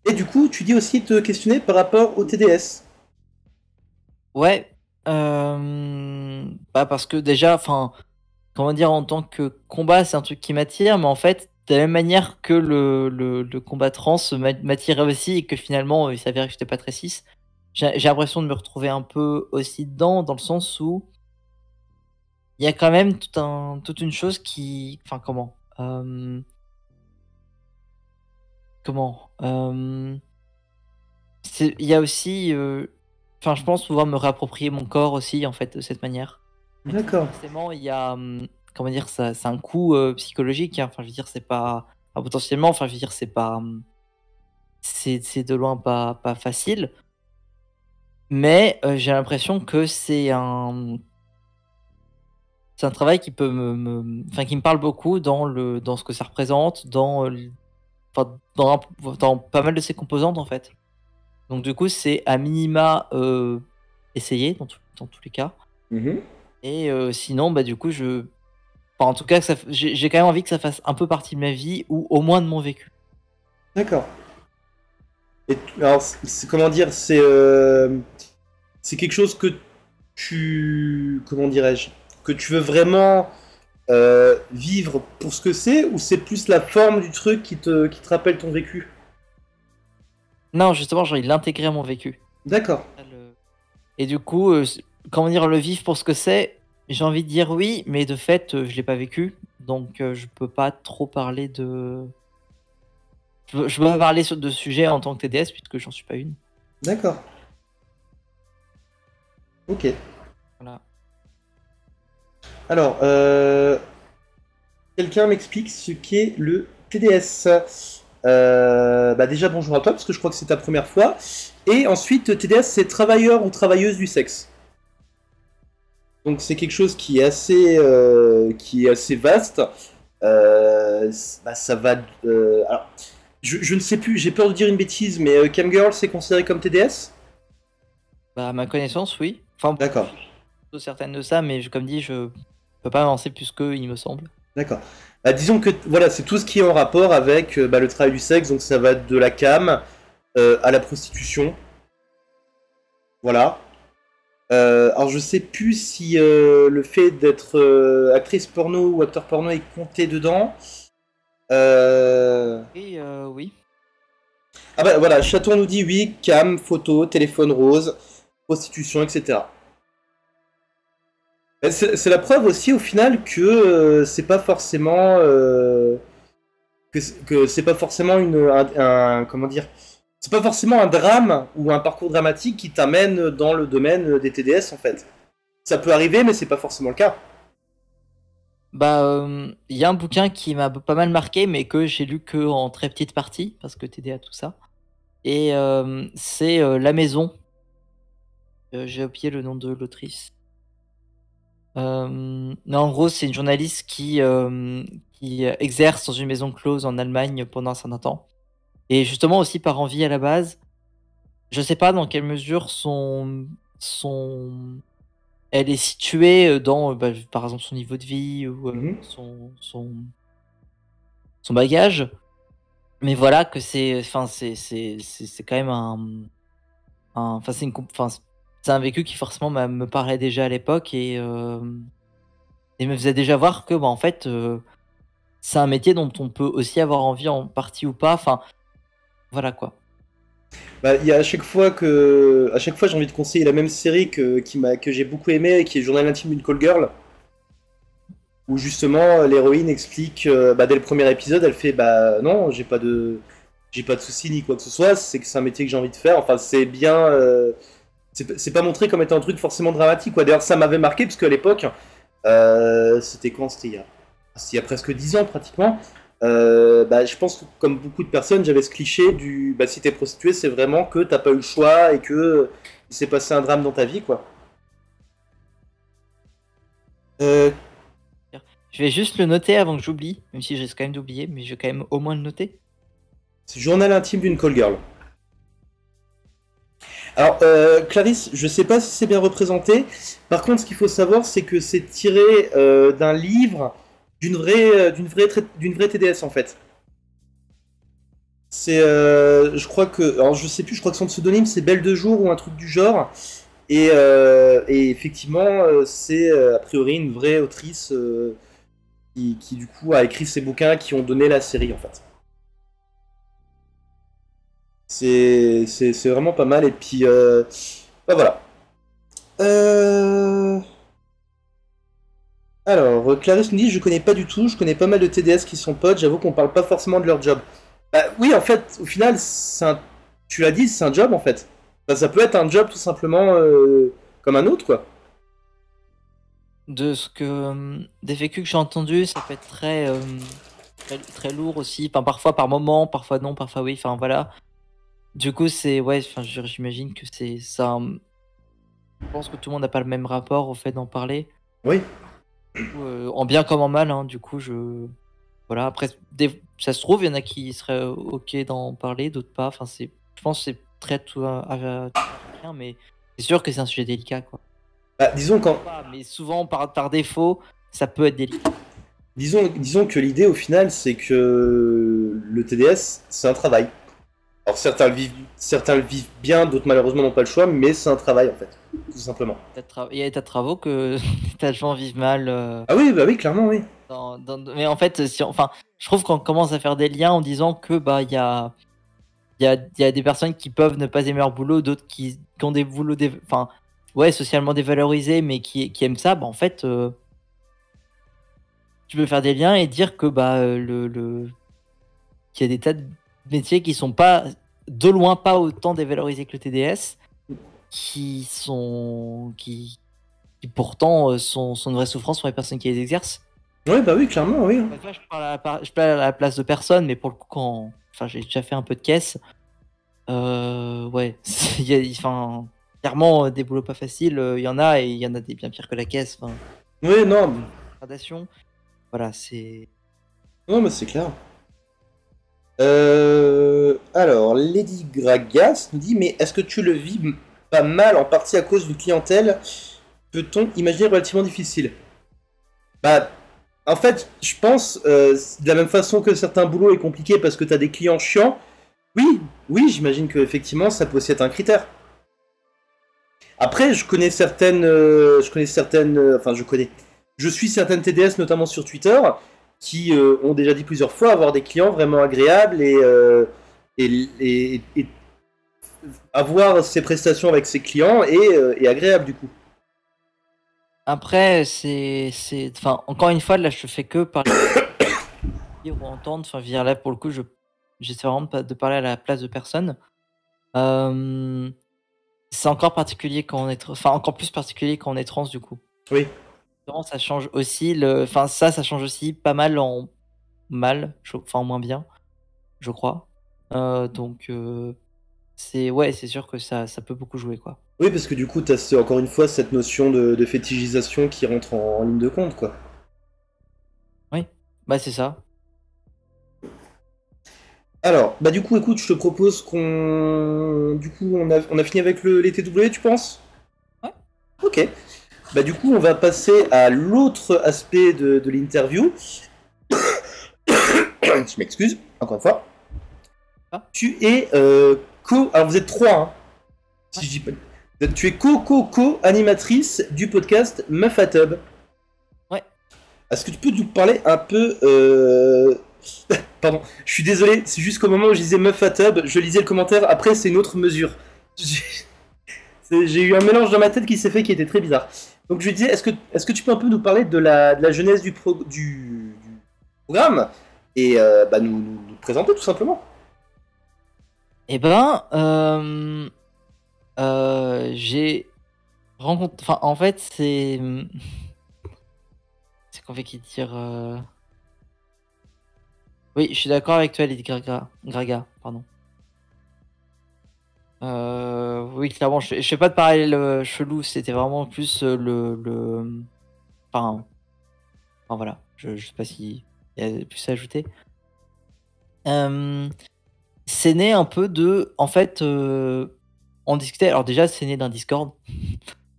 Et du coup, tu dis aussi te questionner par rapport au TDS. Ouais, bah parce que déjà, enfin, comment dire, en tant que combat, c'est un truc qui m'attire, mais en fait, de la même manière que le combat trans m'attirait aussi et que finalement, il s'avérait que j'étais pas très cis. J'ai l'impression de me retrouver un peu aussi dedans, dans le sens où il y a quand même toute une chose qui enfin comment? Il y a aussi, enfin je pense pouvoir me réapproprier mon corps aussi en fait de cette manière. Mais donc D'accord. forcément il y a, comment dire? Ça c'est un coût, psychologique, hein. Enfin je veux dire c'est pas enfin potentiellement, enfin je veux dire c'est pas, c'est de loin pas facile. Mais, j'ai l'impression que c'est un travail qui peut enfin qui me parle beaucoup dans ce que ça représente, dans, enfin dans pas mal de ses composantes en fait. Donc du coup, c'est à minima, essayer dans tous les cas Mhm. et sinon, bah, du coup, enfin, en tout cas, que ça f j'ai quand même envie que ça fasse un peu partie de ma vie ou au moins de mon vécu. D'accord. Alors, comment dire, c'est quelque chose que comment dirais-je, que tu veux vraiment vivre pour ce que c'est, ou c'est plus la forme du truc qui te rappelle ton vécu? Non, justement, j'ai envie de l'intégrer à mon vécu. D'accord. Ça le Et du coup, comment dire? Le vivre pour ce que c'est, j'ai envie de dire oui, mais de fait, je l'ai pas vécu, donc je peux pas trop parler je peux pas parler de sujet en tant que TDS puisque j'en suis pas une. D'accord. Ok. Voilà. Alors, quelqu'un m'explique ce qu'est le TDS. Bah déjà bonjour à toi parce que je crois que c'est ta première fois. Et ensuite TDS c'est travailleur ou travailleuse du sexe. Donc c'est quelque chose qui est assez vaste. Bah, ça va. Alors, je ne sais plus, j'ai peur de dire une bêtise, mais Camgirl c'est considéré comme TDS? Bah, à ma connaissance, oui. Enfin, D'accord, plutôt certaine de ça, mais comme dit, je peux pas avancer plus qu'eux, il me semble. d'accord. Bah, disons que voilà, c'est tout ce qui est en rapport avec bah, le travail du sexe, donc ça va de la cam à la prostitution. Voilà. Alors je sais plus si le fait d'être actrice porno ou acteur porno est compté dedans. Euh, Et oui. Ah bah voilà, Chaton nous dit oui, cam, photo, téléphone rose, prostitution, etc. C'est la preuve aussi au final que c'est pas forcément que c'est pas forcément comment dire, c'est pas forcément un drame ou un parcours dramatique qui t'amène dans le domaine des TDS en fait. Ça peut arriver, mais c'est pas forcément le cas. Bah, il y a un bouquin qui m'a pas mal marqué, mais que j'ai lu que en très petite partie, parce que TDA, tout ça. Et c'est La Maison. J'ai oublié le nom de l'autrice. Mais en gros, c'est une journaliste qui exerce dans une maison close en Allemagne pendant un certain temps. Et justement aussi par envie à la base. Je sais pas dans quelle mesure son elle est située, dans, bah, par exemple son niveau de vie ou, Mhm. son bagage. Mais voilà que c'est quand même enfin c'est une comp enfin c'est un vécu qui forcément me parlait déjà à l'époque et me faisait déjà voir que, bah, en fait, c'est un métier dont on peut aussi avoir envie en partie ou pas. Enfin, voilà quoi. Bah, il y a à chaque fois j'ai envie de conseiller la même série que j'ai beaucoup aimé, qui est Journal intime d'une call girl, où justement l'héroïne explique, bah, dès le premier épisode, elle fait bah non, j'ai pas de soucis ni quoi que ce soit, c'est que c'est un métier que j'ai envie de faire. Enfin, c'est bien, c'est pas montré comme étant un truc forcément dramatique quoi. D'ailleurs, ça m'avait marqué parce qu'à l'époque, c'était quand? C'était il y a presque 10 ans pratiquement. Bah, je pense que comme beaucoup de personnes, j'avais ce cliché du bah, si t'es prostituée, c'est vraiment que t'as pas eu le choix et que il s'est passé un drame dans ta vie quoi. Euh, Je vais juste le noter avant que j'oublie, même si je risque quand même d'oublier, mais je vais quand même au moins le noter. c'est Journal intime d'une call girl. Alors, Clarisse, je sais pas si c'est bien représenté. Par contre, ce qu'il faut savoir, c'est que c'est tiré d'un livre d'une vraie TDS en fait. Je crois que, alors je sais plus, je crois que son pseudonyme c'est Belle de Jour ou un truc du genre. Et effectivement, c'est a priori une vraie autrice qui, du coup a écrit ces bouquins qui ont donné la série en fait. C'est vraiment pas mal et puis bah voilà. Euh, Alors, Clarisse nous dit je connais pas du tout, je connais pas mal de TDS qui sont potes, j'avoue qu'on parle pas forcément de leur job. Bah oui, en fait, au final, tu l'as dit, c'est un job en fait. Enfin, ça peut être un job tout simplement comme un autre quoi. De ce que des vécus que j'ai entendus, ça peut être très lourd aussi. Enfin, parfois par moment, parfois non, parfois oui. Enfin voilà. Du coup, c'est ouais. Enfin, j'imagine que c'est ça. Je pense que tout le monde n'a pas le même rapport au fait d'en parler, Oui. en bien comme en mal. Hein, du coup, voilà. Après, ça se trouve, il y en a qui seraient ok d'en parler, d'autres pas. Enfin, je pense que c'est très tout à chacun, mais c'est sûr que c'est un sujet délicat, quoi. Bah, disons quand, Pas, mais souvent par défaut, ça peut être délicat. disons que l'idée au final, c'est que le TDS, c'est un travail. Alors certains le vivent bien, d'autres malheureusement n'ont pas le choix, mais c'est un travail en fait, tout simplement. Il y a des tas de travaux que des gens vivent mal. Ah oui, bah oui, clairement, oui. Mais en fait, enfin, je trouve qu'on commence à faire des liens en disant que bah il y a des personnes qui peuvent ne pas aimer leur boulot, d'autres qui ont des boulots, enfin, ouais, socialement dévalorisés, mais qui aiment ça. Bah en fait, tu peux faire des liens et dire que bah qu'il y a des tas de métiers qui sont pas de loin pas autant dévalorisés que le TDS, qui pourtant sont une vraie souffrance pour les personnes qui les exercent. Oui, bah oui, clairement, oui. Bah, tu vois, je parle à la place de personne, mais pour le coup, enfin, j'ai déjà fait un peu de caisse. Ouais, enfin, clairement, des boulots pas faciles, il y en a et il y en a des bien pires que la caisse. Enfin, Oui, non, gradation. Voilà, c'est. non, mais c'est clair. Alors, Lady Gragas nous dit, mais est-ce que tu le vis pas mal en partie à cause d'une clientèle, peut-on imaginer relativement difficile? Bah, en fait, je pense, de la même façon que certains boulots est compliqué parce que t'as des clients chiants, oui, oui, j'imagine que effectivement ça peut aussi être un critère. Après, enfin je suis certaines TDS notamment sur Twitter qui ont déjà dit plusieurs fois avoir des clients vraiment agréables et avoir ces prestations avec ses clients est agréable du coup. Après, enfin, encore une fois, là, je fais que parler ou entendre. Enfin, je veux dire, là, pour le coup, j'essaie vraiment de parler à la place de personne. Euh, c'est encore particulier quand on est, enfin, encore plus particulier quand on est trans, du coup. Oui. Ça change aussi enfin, ça change aussi pas mal en mal, enfin, en moins bien, je crois. Donc, ouais, c'est sûr que ça peut beaucoup jouer, quoi. Oui, parce que du coup, t'as encore une fois cette notion de fétichisation qui rentre en ligne de compte, quoi. Oui, bah, c'est ça. Alors, bah du coup, écoute, je te propose qu'on... Du coup, on a fini avec les TW, tu penses? Ouais. Ok. Bah du coup, on va passer à l'autre aspect de l'interview. Je m'excuse, encore une fois. Ah. Tu es Alors vous êtes trois, hein, si Ouais. je dis pas... Tu es co-animatrice du podcast Meuf à Tub. Ouais. Est-ce que tu peux nous parler un peu... Pardon, je suis désolé, c'est juste qu'au moment où je disais Meuf à Tub, je lisais le commentaire, après c'est une autre mesure. J'ai eu un mélange dans ma tête qui s'est fait qui était très bizarre. Donc je lui disais, est-ce que tu peux un peu nous parler de la genèse du programme et bah, nous présenter tout simplement. Eh ben, j'ai rencontré. Enfin, en fait, c'est qu'on fait qui dire. Oui, je suis d'accord avec toi, Lady Graga, pardon. Oui, clairement, je fais pas de parallèle chelou, c'était vraiment plus Enfin, voilà, je sais pas s'il y a plus à ajouter. C'est né un peu de. En fait, on discutait. Alors, déjà, c'est né d'un Discord.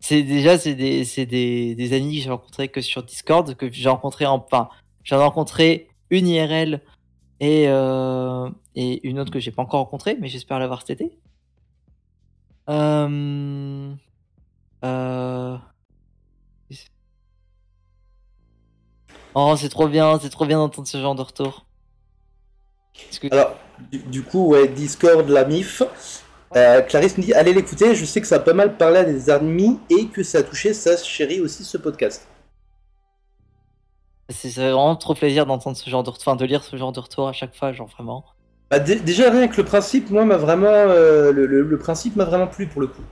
C'est des amis que j'ai rencontrés que sur Discord, que j'ai rencontré enfin, j'en ai rencontré une IRL et une autre que j'ai pas encore rencontrée, mais j'espère l'avoir cet été. Euh, euh, Oh, c'est trop bien d'entendre ce genre de retour. Parce que... Alors, du coup, ouais, Discord, la MIF. Clarisse me dit, allez l'écouter, je sais que ça a pas mal parlé à des amis et que ça a touché sa chérie aussi, ce podcast. C'est vraiment trop plaisir d'entendre ce genre de retour, enfin de lire ce genre de retour à chaque fois, genre vraiment. Bah, déjà, rien que le principe, moi, m'a vraiment... le principe m'a vraiment plu, pour le coup.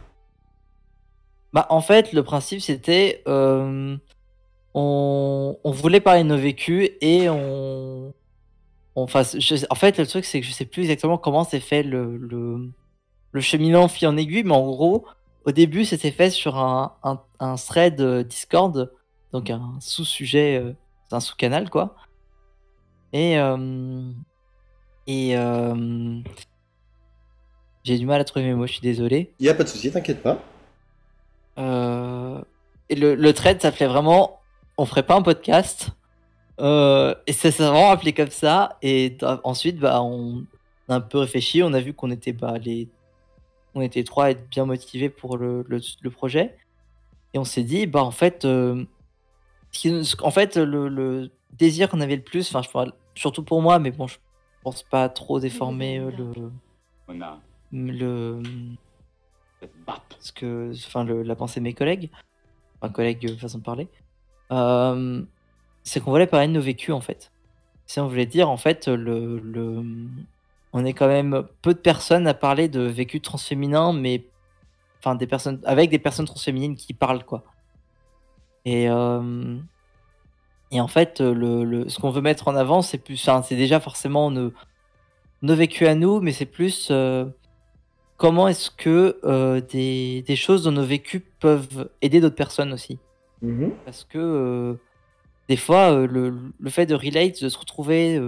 Bah en fait, le principe c'était... on voulait parler de nos vécus et enfin, en fait, le truc c'est que je sais plus exactement comment s'est fait le cheminement fil en aiguille, mais en gros, au début, c'était fait sur un thread Discord, donc un sous-sujet, un sous-canal, quoi. Et, et j'ai du mal à trouver mes mots, je suis désolé. Y a pas de souci, t'inquiète pas. Et le thread s'appelait vraiment On ferait pas un podcast. Et ça s'est vraiment appelé comme ça. Et ensuite, bah, on a un peu réfléchi. On a vu qu'on était on était trois à être bien motivés pour le projet. Et on s'est dit, bah, en fait, en fait le désir qu'on avait le plus, enfin, je parle surtout pour moi, mais bon, je pense pas trop déformer le ce que, enfin, la pensée de mes collègues, enfin, collègues façon de parler. C'est qu'on voulait parler de nos vécus en fait. Si on voulait dire en fait on est quand même peu de personnes à parler de vécu transféminin, mais enfin des personnes avec des personnes transféminines qui parlent quoi. Et en fait ce qu'on veut mettre en avant c'est plus, enfin, c'est déjà forcément nos vécus à nous, mais c'est plus comment est-ce que des choses dans nos vécus peuvent aider d'autres personnes aussi. Mhm. Parce que des fois, le fait de relate, de se retrouver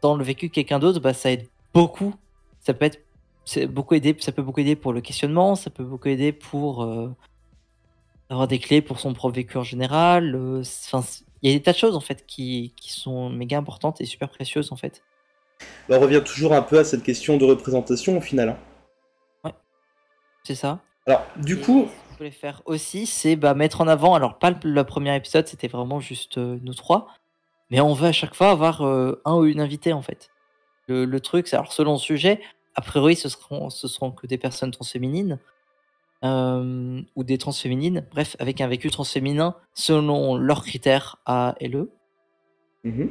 dans le vécu de quelqu'un d'autre, bah, ça aide beaucoup. Ça peut être, ça peut beaucoup aider pour le questionnement, ça peut beaucoup aider pour avoir des clés pour son propre vécu en général. Enfin, il y a des tas de choses en fait qui sont méga importantes et super précieuses en fait. Bah, on revient toujours un peu à cette question de représentation, au final, hein. Ouais, c'est ça. Alors, du Et coup... ce que je voulais faire aussi, c'est bah, mettre en avant, alors pas le premier épisode, c'était vraiment juste nous trois, mais on veut à chaque fois avoir un ou une invitée en fait. Le truc, c'est alors selon le sujet, a priori ce seront que des personnes transféminines ou des transféminines, bref, avec un vécu transféminin selon leurs critères A et le. Mhm.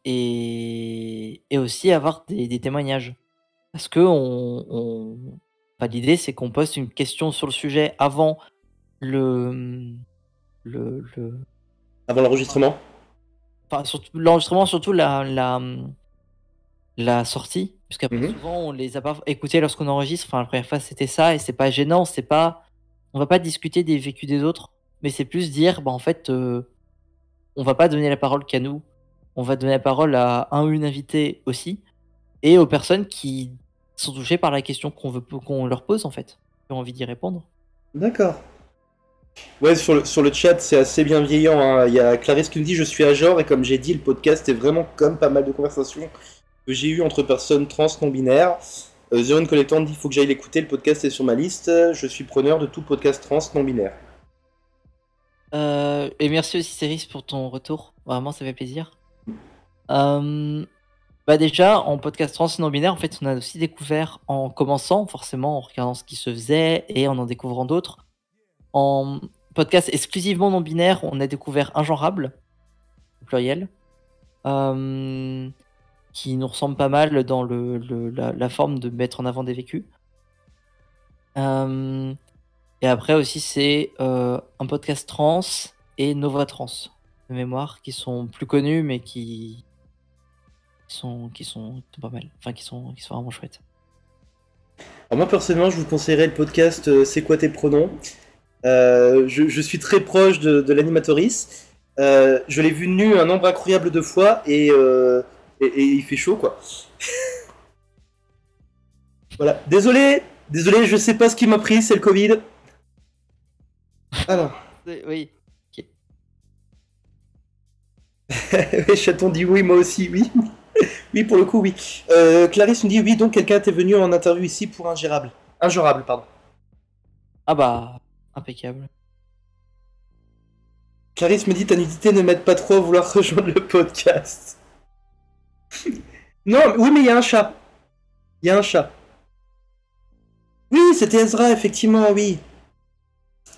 Et aussi avoir des témoignages. Parce que enfin, l'idée, c'est qu'on poste une question sur le sujet avant le, le... Avant l'enregistrement. Enfin, surtout l'enregistrement, surtout la sortie, puisqu'après Mhm. souvent on les a pas écoutés lorsqu'on enregistre. Enfin, la première fois c'était ça et c'est pas gênant, c'est pas, on va pas discuter des vécus des autres, mais c'est plus dire, bah en fait, on va pas donner la parole qu'à nous, on va donner la parole à un ou une invitée aussi et aux personnes qui sont touchées par la question qu'on leur pose en fait, qui ont envie d'y répondre. D'accord. Ouais, sur le chat, c'est assez bienveillant, hein. Il y a Clarisse qui me dit je suis à genre, et comme j'ai dit, le podcast est vraiment comme pas mal de conversations que j'ai eues entre personnes trans non-binaires. Zero Collector me dit il faut que j'aille l'écouter, le podcast est sur ma liste. Je suis preneur de tout podcast trans non-binaire. Et merci aussi Céris pour ton retour, vraiment ça fait plaisir. Bah déjà, en podcast trans non binaire, en fait, on a aussi découvert en commençant, forcément, en regardant ce qui se faisait et en découvrant d'autres. En podcast exclusivement non binaire, on a découvert Ingenrable, au pluriel, qui nous ressemble pas mal dans la forme de mettre en avant des vécus. Et après aussi, c'est un podcast trans et Nova Trans, de mémoire, qui sont plus connus, mais qui sont pas mal, enfin qui sont vraiment chouettes. Alors moi personnellement, je vous conseillerais le podcast C'est quoi tes pronoms. Je suis très proche de l'animatrice. Je l'ai vu nu un nombre incroyable de fois et il fait chaud quoi. Voilà. Désolé, je sais pas ce qui m'a pris, c'est le Covid. Alors. Oui. Ok. Chaton dit oui, moi aussi, oui. Oui, pour le coup, oui. Clarisse me dit oui, donc quelqu'un était venu en interview ici pour Ingérable, pardon. Ah bah, impeccable. Clarisse me dit ta nudité ne m'aide pas trop à vouloir rejoindre le podcast. Non, oui, mais il y a un chat. Il y a un chat. Oui, c'était Ezra, effectivement, oui.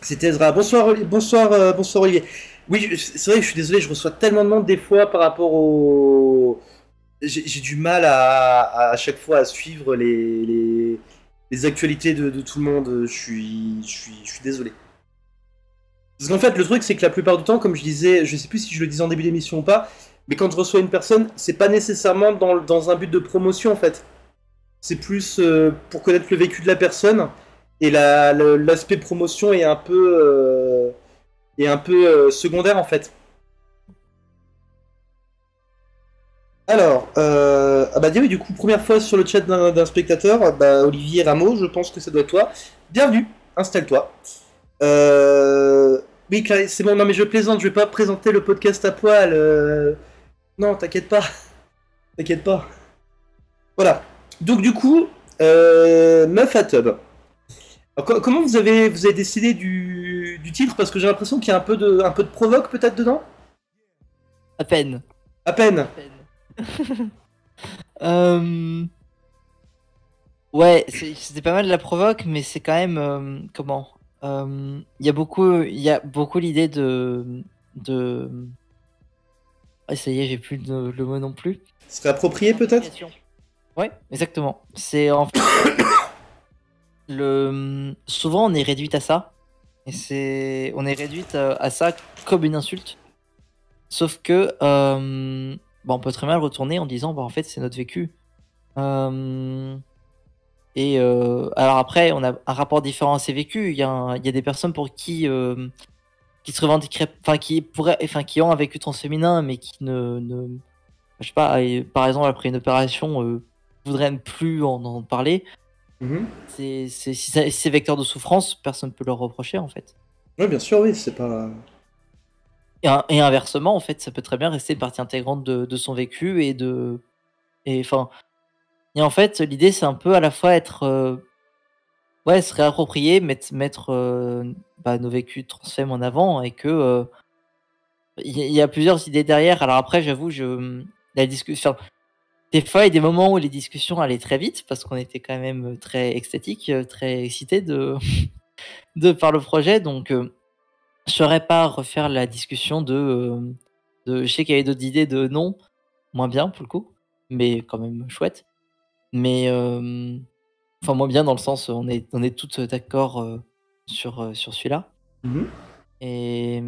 C'était Ezra. Bonsoir, bonsoir Olivier. Oui, c'est vrai que je suis désolé, je reçois tellement de monde des fois par rapport au. J'ai du mal à chaque fois à suivre les actualités de tout le monde. Je suis désolé. Parce qu'en fait, le truc, c'est que la plupart du temps, comme je disais, je sais plus si je le disais en début d'émission ou pas, mais quand je reçois une personne, c'est pas nécessairement dans un but de promotion en fait. C'est plus pour connaître le vécu de la personne. Et l'aspect promotion est un peu secondaire en fait. Alors, ah bah oui, du coup, première fois sur le chat d'un spectateur, bah, Olivier Rameau, je pense que ça doit être toi. Bienvenue, installe-toi. Oui, Clarisse, c'est bon, non mais je plaisante, je vais pas présenter le podcast à poil. Non, t'inquiète pas, t'inquiète pas. Voilà. Donc du coup, Meuf à Tub. Alors, comment vous avez décidé du titre? Parce que j'ai l'impression qu'il y a un peu de provoque peut-être dedans. À peine. À peine. À peine. Euh, Ouais, c'était pas mal de la provoque, mais c'est quand même comment? Il y a beaucoup l'idée de. Ouais, ça y est, j'ai plus le mot non plus. Ce serait approprié peut-être. Ouais, exactement. C'est en fait souvent on est réduite à ça, et on est réduite à ça comme une insulte. Sauf que bah, on peut très mal retourner en disant bah en fait c'est notre vécu. Euh, Et alors après, on a un rapport différent à ces vécus. Il y a des personnes pour qui se revendiqueraient, enfin qui pourraient, enfin qui ont un vécu transféminin, mais qui je sais pas, par exemple après une opération, voudraient ne plus en parler. Mhm. Si c'est vecteur de souffrance, personne ne peut leur reprocher en fait. Oui, bien sûr, oui, c'est pas. Et inversement, en fait, ça peut très bien rester une partie intégrante de son vécu enfin, et en fait, l'idée c'est un peu à la fois être ouais, se réapproprier, mettre bah, nos vécus transfem en avant et que il y a plusieurs idées derrière. Alors après, j'avoue, la discussion, des fois, il y a des moments où les discussions allaient très vite parce qu'on était quand même très extatique, très excité de par le projet. Donc, je saurais pas refaire la discussion je sais qu'il y avait d'autres idées de non, moins bien pour le coup, mais quand même chouette. Mais enfin, moins bien dans le sens, on est toutes d'accord sur celui-là. Mhm. Et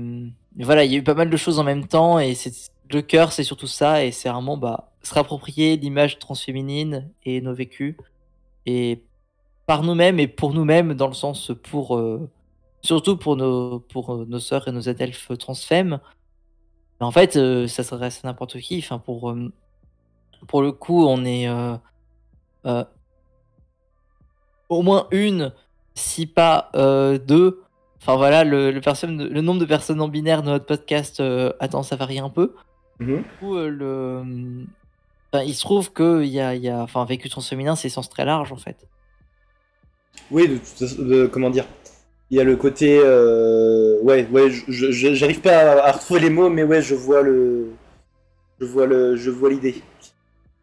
voilà, il y a eu pas mal de choses en même temps, et le cœur, c'est surtout ça, et c'est vraiment bah, se réapproprier l'image transféminine et nos vécus, et par nous-mêmes et pour nous-mêmes, dans le sens surtout pour nos sœurs et nos adelphes transfemmes. Mais en fait, ça s'adresse à n'importe qui. Enfin, pour le coup, on est euh, au moins une, si pas deux. Enfin voilà, le nombre de personnes non binaires de notre podcast a tendance à varier un peu. Mhm. Du coup, enfin, il se trouve que enfin, vécu transféminin, c'est sens très large en fait. Oui, comment dire. Il y a le côté. Ouais, ouais, j'arrive pas à retrouver les mots, mais ouais, je vois l'idée.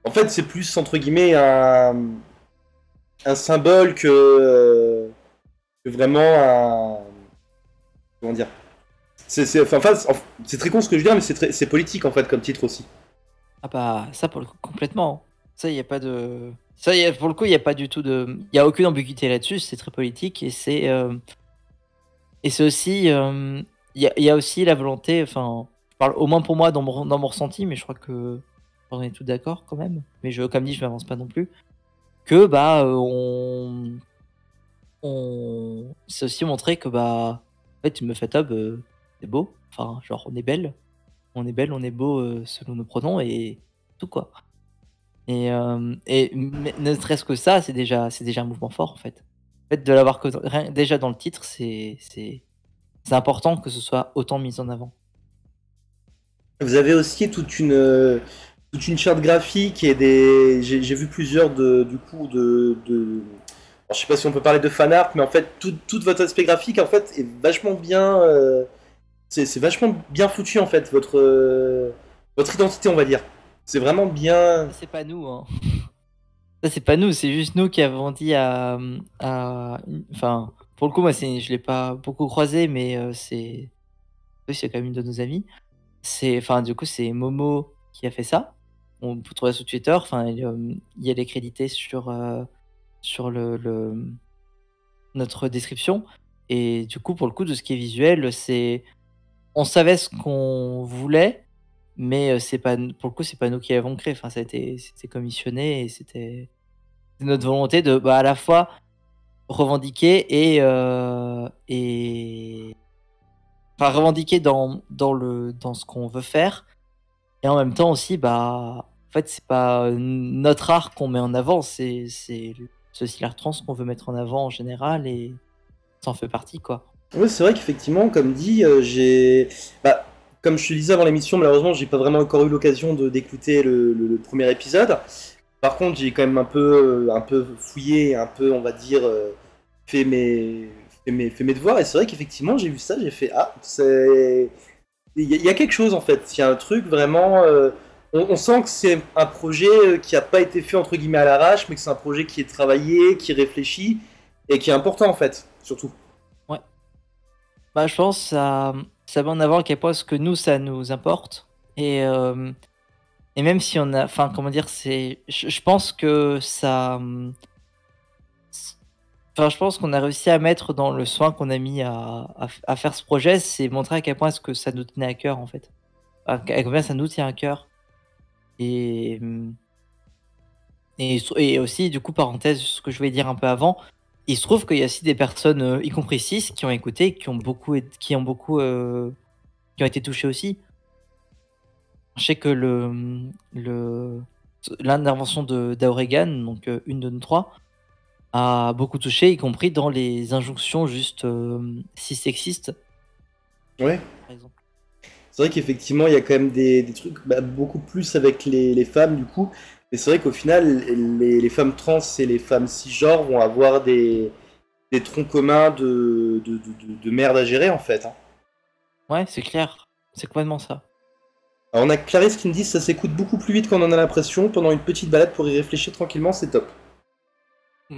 En fait, c'est plus entre guillemets un symbole que vraiment un. Comment dire. C'est très con ce que je veux dire, mais c'est politique en fait comme titre aussi. Ah bah ça pour le coup complètement. Ça il y a pas de ça pour le coup il y a pas du tout il y a aucune ambiguïté là-dessus, c'est très politique, et c'est aussi il y a aussi la volonté, enfin je parle au moins pour moi dans mon ressenti, mais je crois que on est tous d'accord quand même. Mais comme dit, je m'avance pas non plus. Que bah on c'est aussi montrer que bah en fait une meuf à tub c'est beau, enfin genre on est belle, on est beau selon nos pronoms et tout quoi. Et mais ne serait-ce que ça, c'est déjà un mouvement fort en fait. Le fait de l'avoir déjà dans le titre, c'est important que ce soit autant mis en avant. Vous avez aussi toute une charte graphique et j'ai vu plusieurs du coup alors, je sais pas si on peut parler de fan art, mais en fait toute votre aspect graphique en fait est vachement bien. c'est vachement bien foutu en fait, votre identité, on va dire. C'est vraiment bien. Ça, c'est pas nous, hein. Ça, c'est pas nous, c'est juste nous qui avons dit enfin, pour le coup, moi, je l'ai pas beaucoup croisé, mais oui, c'est quand même une de nos amies. Enfin, du coup, c'est Momo qui a fait ça. On peut trouver sur Twitter. Enfin, elle est créditée sur notre description. Et du coup, pour le coup, de ce qui est visuel, on savait ce qu'on voulait, mais c'est pas, pour le coup, c'est pas nous qui l'avons créé. Enfin, c'était commissionné et c'était notre volonté de, bah, à la fois revendiquer enfin, revendiquer dans ce qu'on veut faire. Et en même temps aussi, bah, en fait, c'est pas notre art qu'on met en avant, c'est aussi l'art trans qu'on veut mettre en avant en général et ça en fait partie, quoi. Oui, c'est vrai qu'effectivement, comme dit, bah, comme je te disais avant l'émission, malheureusement, j'ai pas vraiment encore eu l'occasion d'écouter le premier épisode. Par contre, j'ai quand même un peu fouillé, un peu, on va dire, fait fait mes devoirs. Et c'est vrai qu'effectivement, j'ai vu ça, j'ai fait, ah, il y a quelque chose en fait. Il y a un truc vraiment. On sent que c'est un projet qui n'a pas été fait entre guillemets à l'arrache, mais que c'est un projet qui est travaillé, qui est réfléchi et qui est important en fait, surtout. Ouais. Bah, je pense que ça met en avant à quel point ce que nous, ça nous importe. Et même si on a. Enfin, comment dire, je pense que ça. Enfin, je pense qu'on a réussi à mettre dans le soin qu'on a mis à faire ce projet, c'est montrer à quel point est-ce que ça nous tenait à cœur, en fait. À combien ça nous tient à cœur. Et, et aussi, du coup, parenthèse, ce que je voulais dire un peu avant, il se trouve qu'il y a aussi des personnes, y compris cis, qui ont écouté, qui ont été touchées aussi. Je sais que l'intervention d'Auregan, donc une de nous trois, a beaucoup touché, y compris dans les injonctions juste si sexistes, Ouais. par exemple. C'est vrai qu'effectivement, il y a quand même des trucs bah, beaucoup plus avec les femmes du coup. Et c'est vrai qu'au final, les femmes trans et les femmes cisgenres vont avoir des troncs communs de merde à gérer en fait, hein. Ouais, c'est clair. C'est complètement ça. Alors on a Clarisse qui me dit ça s'écoute beaucoup plus vite qu'on en a l'impression. Pendant une petite balade pour y réfléchir tranquillement, c'est top.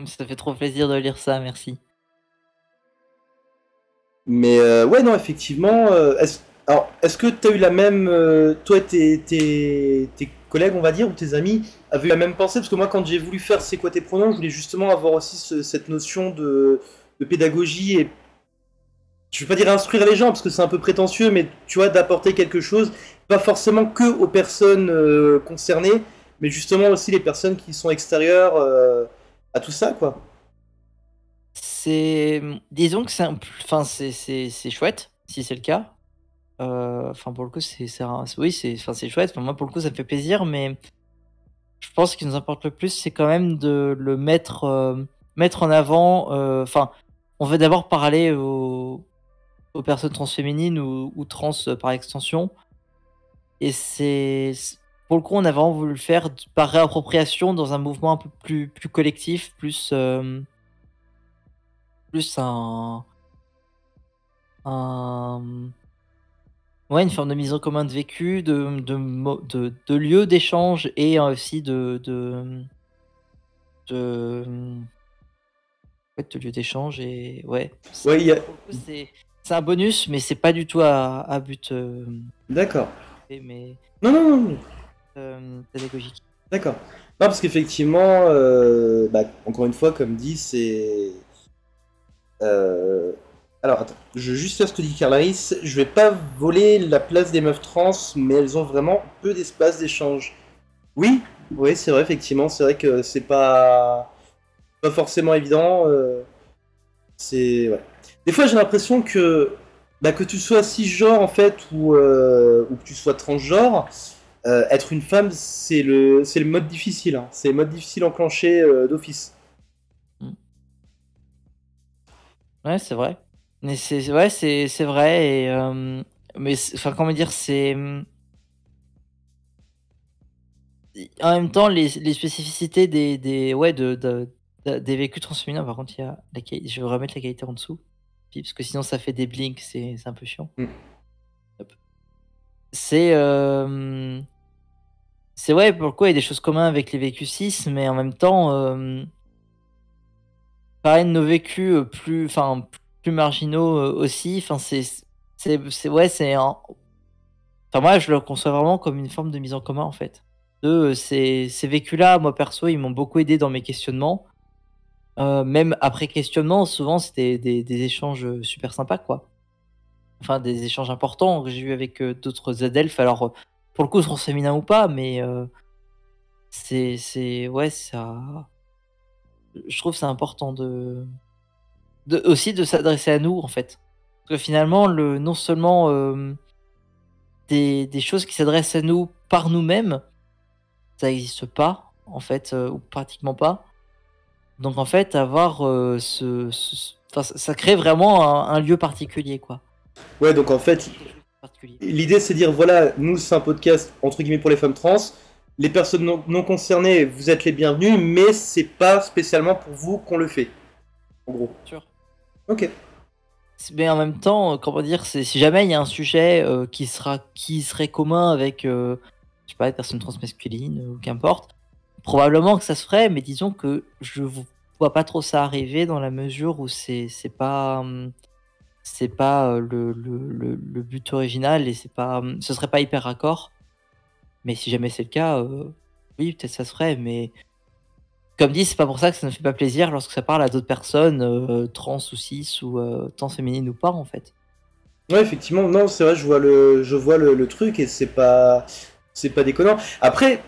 Ça fait trop plaisir de lire ça, merci. Mais ouais, non, effectivement. Alors, est-ce que tu as eu la même. Toi et tes collègues, on va dire, ou tes amis, avaient eu la même pensée? Parce que moi, quand j'ai voulu faire C'est quoi tes pronoms, je voulais justement avoir aussi cette notion de pédagogie et. Je vais pas dire instruire les gens parce que c'est un peu prétentieux, mais tu vois, d'apporter quelque chose, pas forcément que aux personnes concernées, mais justement aussi les personnes qui sont extérieures à tout ça, quoi. Disons que enfin, c'est chouette, si c'est le cas. Enfin, pour le coup, oui, enfin, c'est chouette. Enfin, moi, pour le coup, ça me fait plaisir, mais je pense ce qui nous importe le plus, c'est quand même de le mettre en avant. Enfin, on veut d'abord parler aux personnes transféminines ou trans par extension. Et pour le coup, on a vraiment voulu le faire par réappropriation dans un mouvement un peu plus collectif, plus un, ouais, une forme de mise en commun de vécu, de lieux d'échange et aussi de, ouais, de lieux d'échange. Et ouais, Ouais, il y a... pour le coup, c'est un bonus, mais c'est pas du tout à but D'accord. mais Non, non, non, non. pédagogique. D'accord. Non, parce qu'effectivement, bah, encore une fois, comme dit, c'est. euh, Alors, attends, je veux juste faire ce que dit Carlaris. Je vais pas voler la place des meufs trans, mais elles ont vraiment peu d'espace d'échange. Oui, oui, c'est vrai, effectivement, c'est vrai que c'est pas forcément évident. C'est. Ouais. Des fois, j'ai l'impression que. Bah, que tu sois cisgenre, en fait, ou que tu sois transgenre. Être une femme, c'est le mode difficile, hein. C'est le mode difficile enclenché d'office. Mm. Ouais, c'est vrai. Mais ouais, c'est vrai. Et, mais enfin, comment dire, en même temps les spécificités ouais, des vécus transféminins. Par contre, il y a je vais remettre la qualité en dessous, parce que sinon ça fait des blinks, c'est un peu chiant. Mm. c'est c'est ouais, pour le coup, il y a des choses communes avec les vécus 6, mais en même temps, pareil, nos vécus plus marginaux aussi. Enfin, ouais, c'est un. Enfin, moi, je le conçois vraiment comme une forme de mise en commun, en fait. Ces vécus-là, moi perso, ils m'ont beaucoup aidé dans mes questionnements. Même après questionnement, souvent, c'était des échanges super sympas, quoi. Enfin, des échanges importants que j'ai eu avec d'autres Z-Elfes. Alors, pour le coup, transféminin ou pas, mais ouais, ça. Je trouve que c'est important aussi de s'adresser à nous, en fait. Parce que finalement, non seulement des choses qui s'adressent à nous par nous-mêmes, ça n'existe pas, en fait, ou pratiquement pas. Donc, en fait, avoir enfin, ça crée vraiment un lieu particulier, quoi. Ouais, donc en fait, Particulier. l'idée c'est de dire voilà, nous c'est un podcast entre guillemets pour les femmes trans. Les personnes non concernées, vous êtes les bienvenus, mais c'est pas spécialement pour vous qu'on le fait. En gros. Sûr. Ok. Mais en même temps, comment dire, si jamais il y a un sujet qui serait commun avec, je sais pas, les personnes transmasculines ou qu'importe, probablement que ça se ferait, mais disons que je vois pas trop ça arriver dans la mesure où c'est pas le but original et ce serait pas hyper raccord. Mais si jamais c'est le cas, oui, peut-être ça se ferait, mais comme dit, c'est pas pour ça que ça ne fait pas plaisir lorsque ça parle à d'autres personnes, trans ou cis ou trans féminines ou pas, en fait. Ouais, effectivement, non, c'est vrai, je vois le truc et c'est pas déconnant. Après,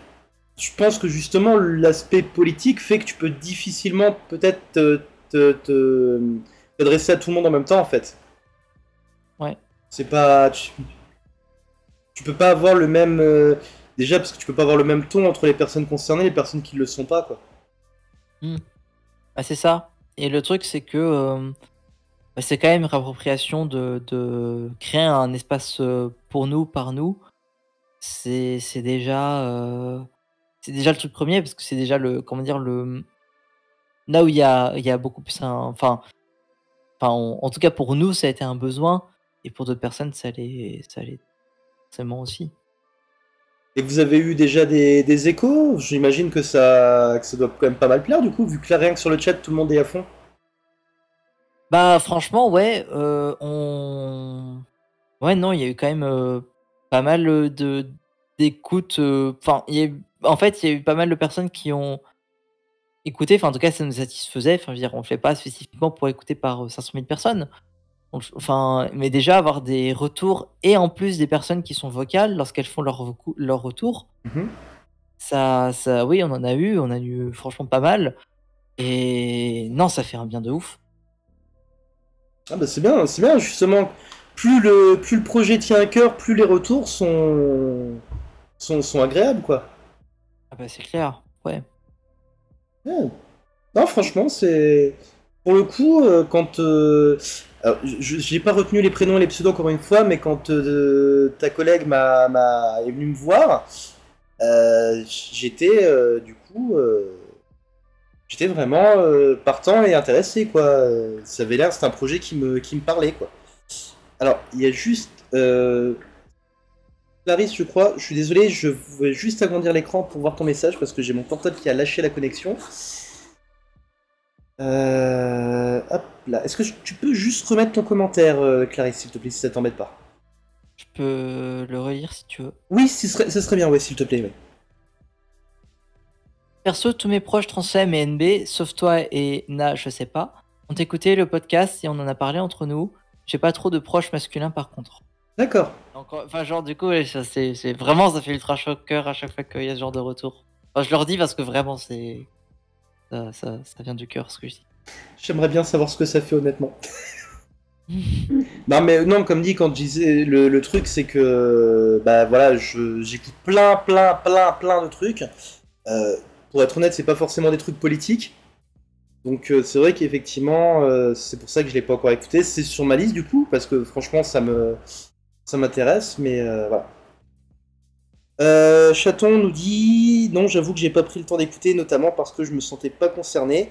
je pense que justement l'aspect politique fait que tu peux difficilement peut-être t'adresser à tout le monde en même temps en fait. Ouais. C'est pas, tu peux pas avoir le même déjà parce que tu peux pas avoir le même ton entre les personnes concernées et les personnes qui le sont pas quoi. Bah, c'est ça. Et le truc, c'est que bah, c'est quand même une réappropriation de créer un espace pour nous, par nous. C'est déjà le truc premier, parce que c'est déjà comment dire, là où il y a beaucoup plus en tout cas pour nous, ça a été un besoin, et pour d'autres personnes, ça l'est forcément aussi. Et vous avez eu déjà des échos? J'imagine que ça doit quand même pas mal plaire du coup, vu que là rien que sur le chat tout le monde est à fond. Bah franchement, ouais, ouais, non, il y a eu quand même pas mal d'écoutes. Enfin, en fait, il y a eu pas mal de personnes qui ont écouté. Enfin, en tout cas, ça nous satisfaisait. Enfin, je veux dire, on le fait pas spécifiquement pour écouter par 500 000 personnes. Enfin, mais déjà avoir des retours et en plus des personnes qui sont vocales lorsqu'elles font leur retour, Mhm. oui, on en a eu franchement pas mal. Et non, ça fait un bien de ouf. Ah bah c'est bien justement. Plus le projet tient à cœur, plus les retours sont agréables quoi. Ah bah c'est clair, ouais. Ouais. Non franchement c'est pour le coup quand alors, j'ai pas retenu les prénoms et les pseudos encore une fois, mais quand ta collègue est venue me voir, j'étais du coup j'étais vraiment partant et intéressé quoi. Ça avait l'air, c'était un projet qui me parlait quoi. Alors, il y a juste Clarisse, je crois. Je suis désolé, je vais juste agrandir l'écran pour voir ton message parce que j'ai mon portable qui a lâché la connexion. Hop là. Est-ce que tu peux juste remettre ton commentaire, Clarisse, s'il te plaît, si ça t'embête pas? Je peux le relire si tu veux. Oui, ce serait bien, ouais, s'il te plaît. Ouais. Perso, tous mes proches trans-femme et NB, sauf toi et Na, je sais pas, ont écouté le podcast et on en a parlé entre nous. J'ai pas trop de proches masculins par contre. D'accord. Donc, enfin, genre, du coup, ouais, c'est vraiment, ça fait ultra choqueur à chaque fois qu'il y a ce genre de retour. Enfin, je leur dis parce que vraiment, ça vient du cœur ce que je dis. J'aimerais bien savoir ce que ça fait honnêtement. Non, mais non, comme dit, quand je disais le truc, c'est que bah voilà, j'écoute plein de trucs. Pour être honnête, c'est pas forcément des trucs politiques. Donc c'est vrai qu'effectivement, c'est pour ça que je l'ai pas encore écouté. C'est sur ma liste du coup, parce que franchement, ça m'intéresse, mais voilà. Chaton nous dit non, j'avoue que j'ai pas pris le temps d'écouter, notamment parce que je me sentais pas concerné,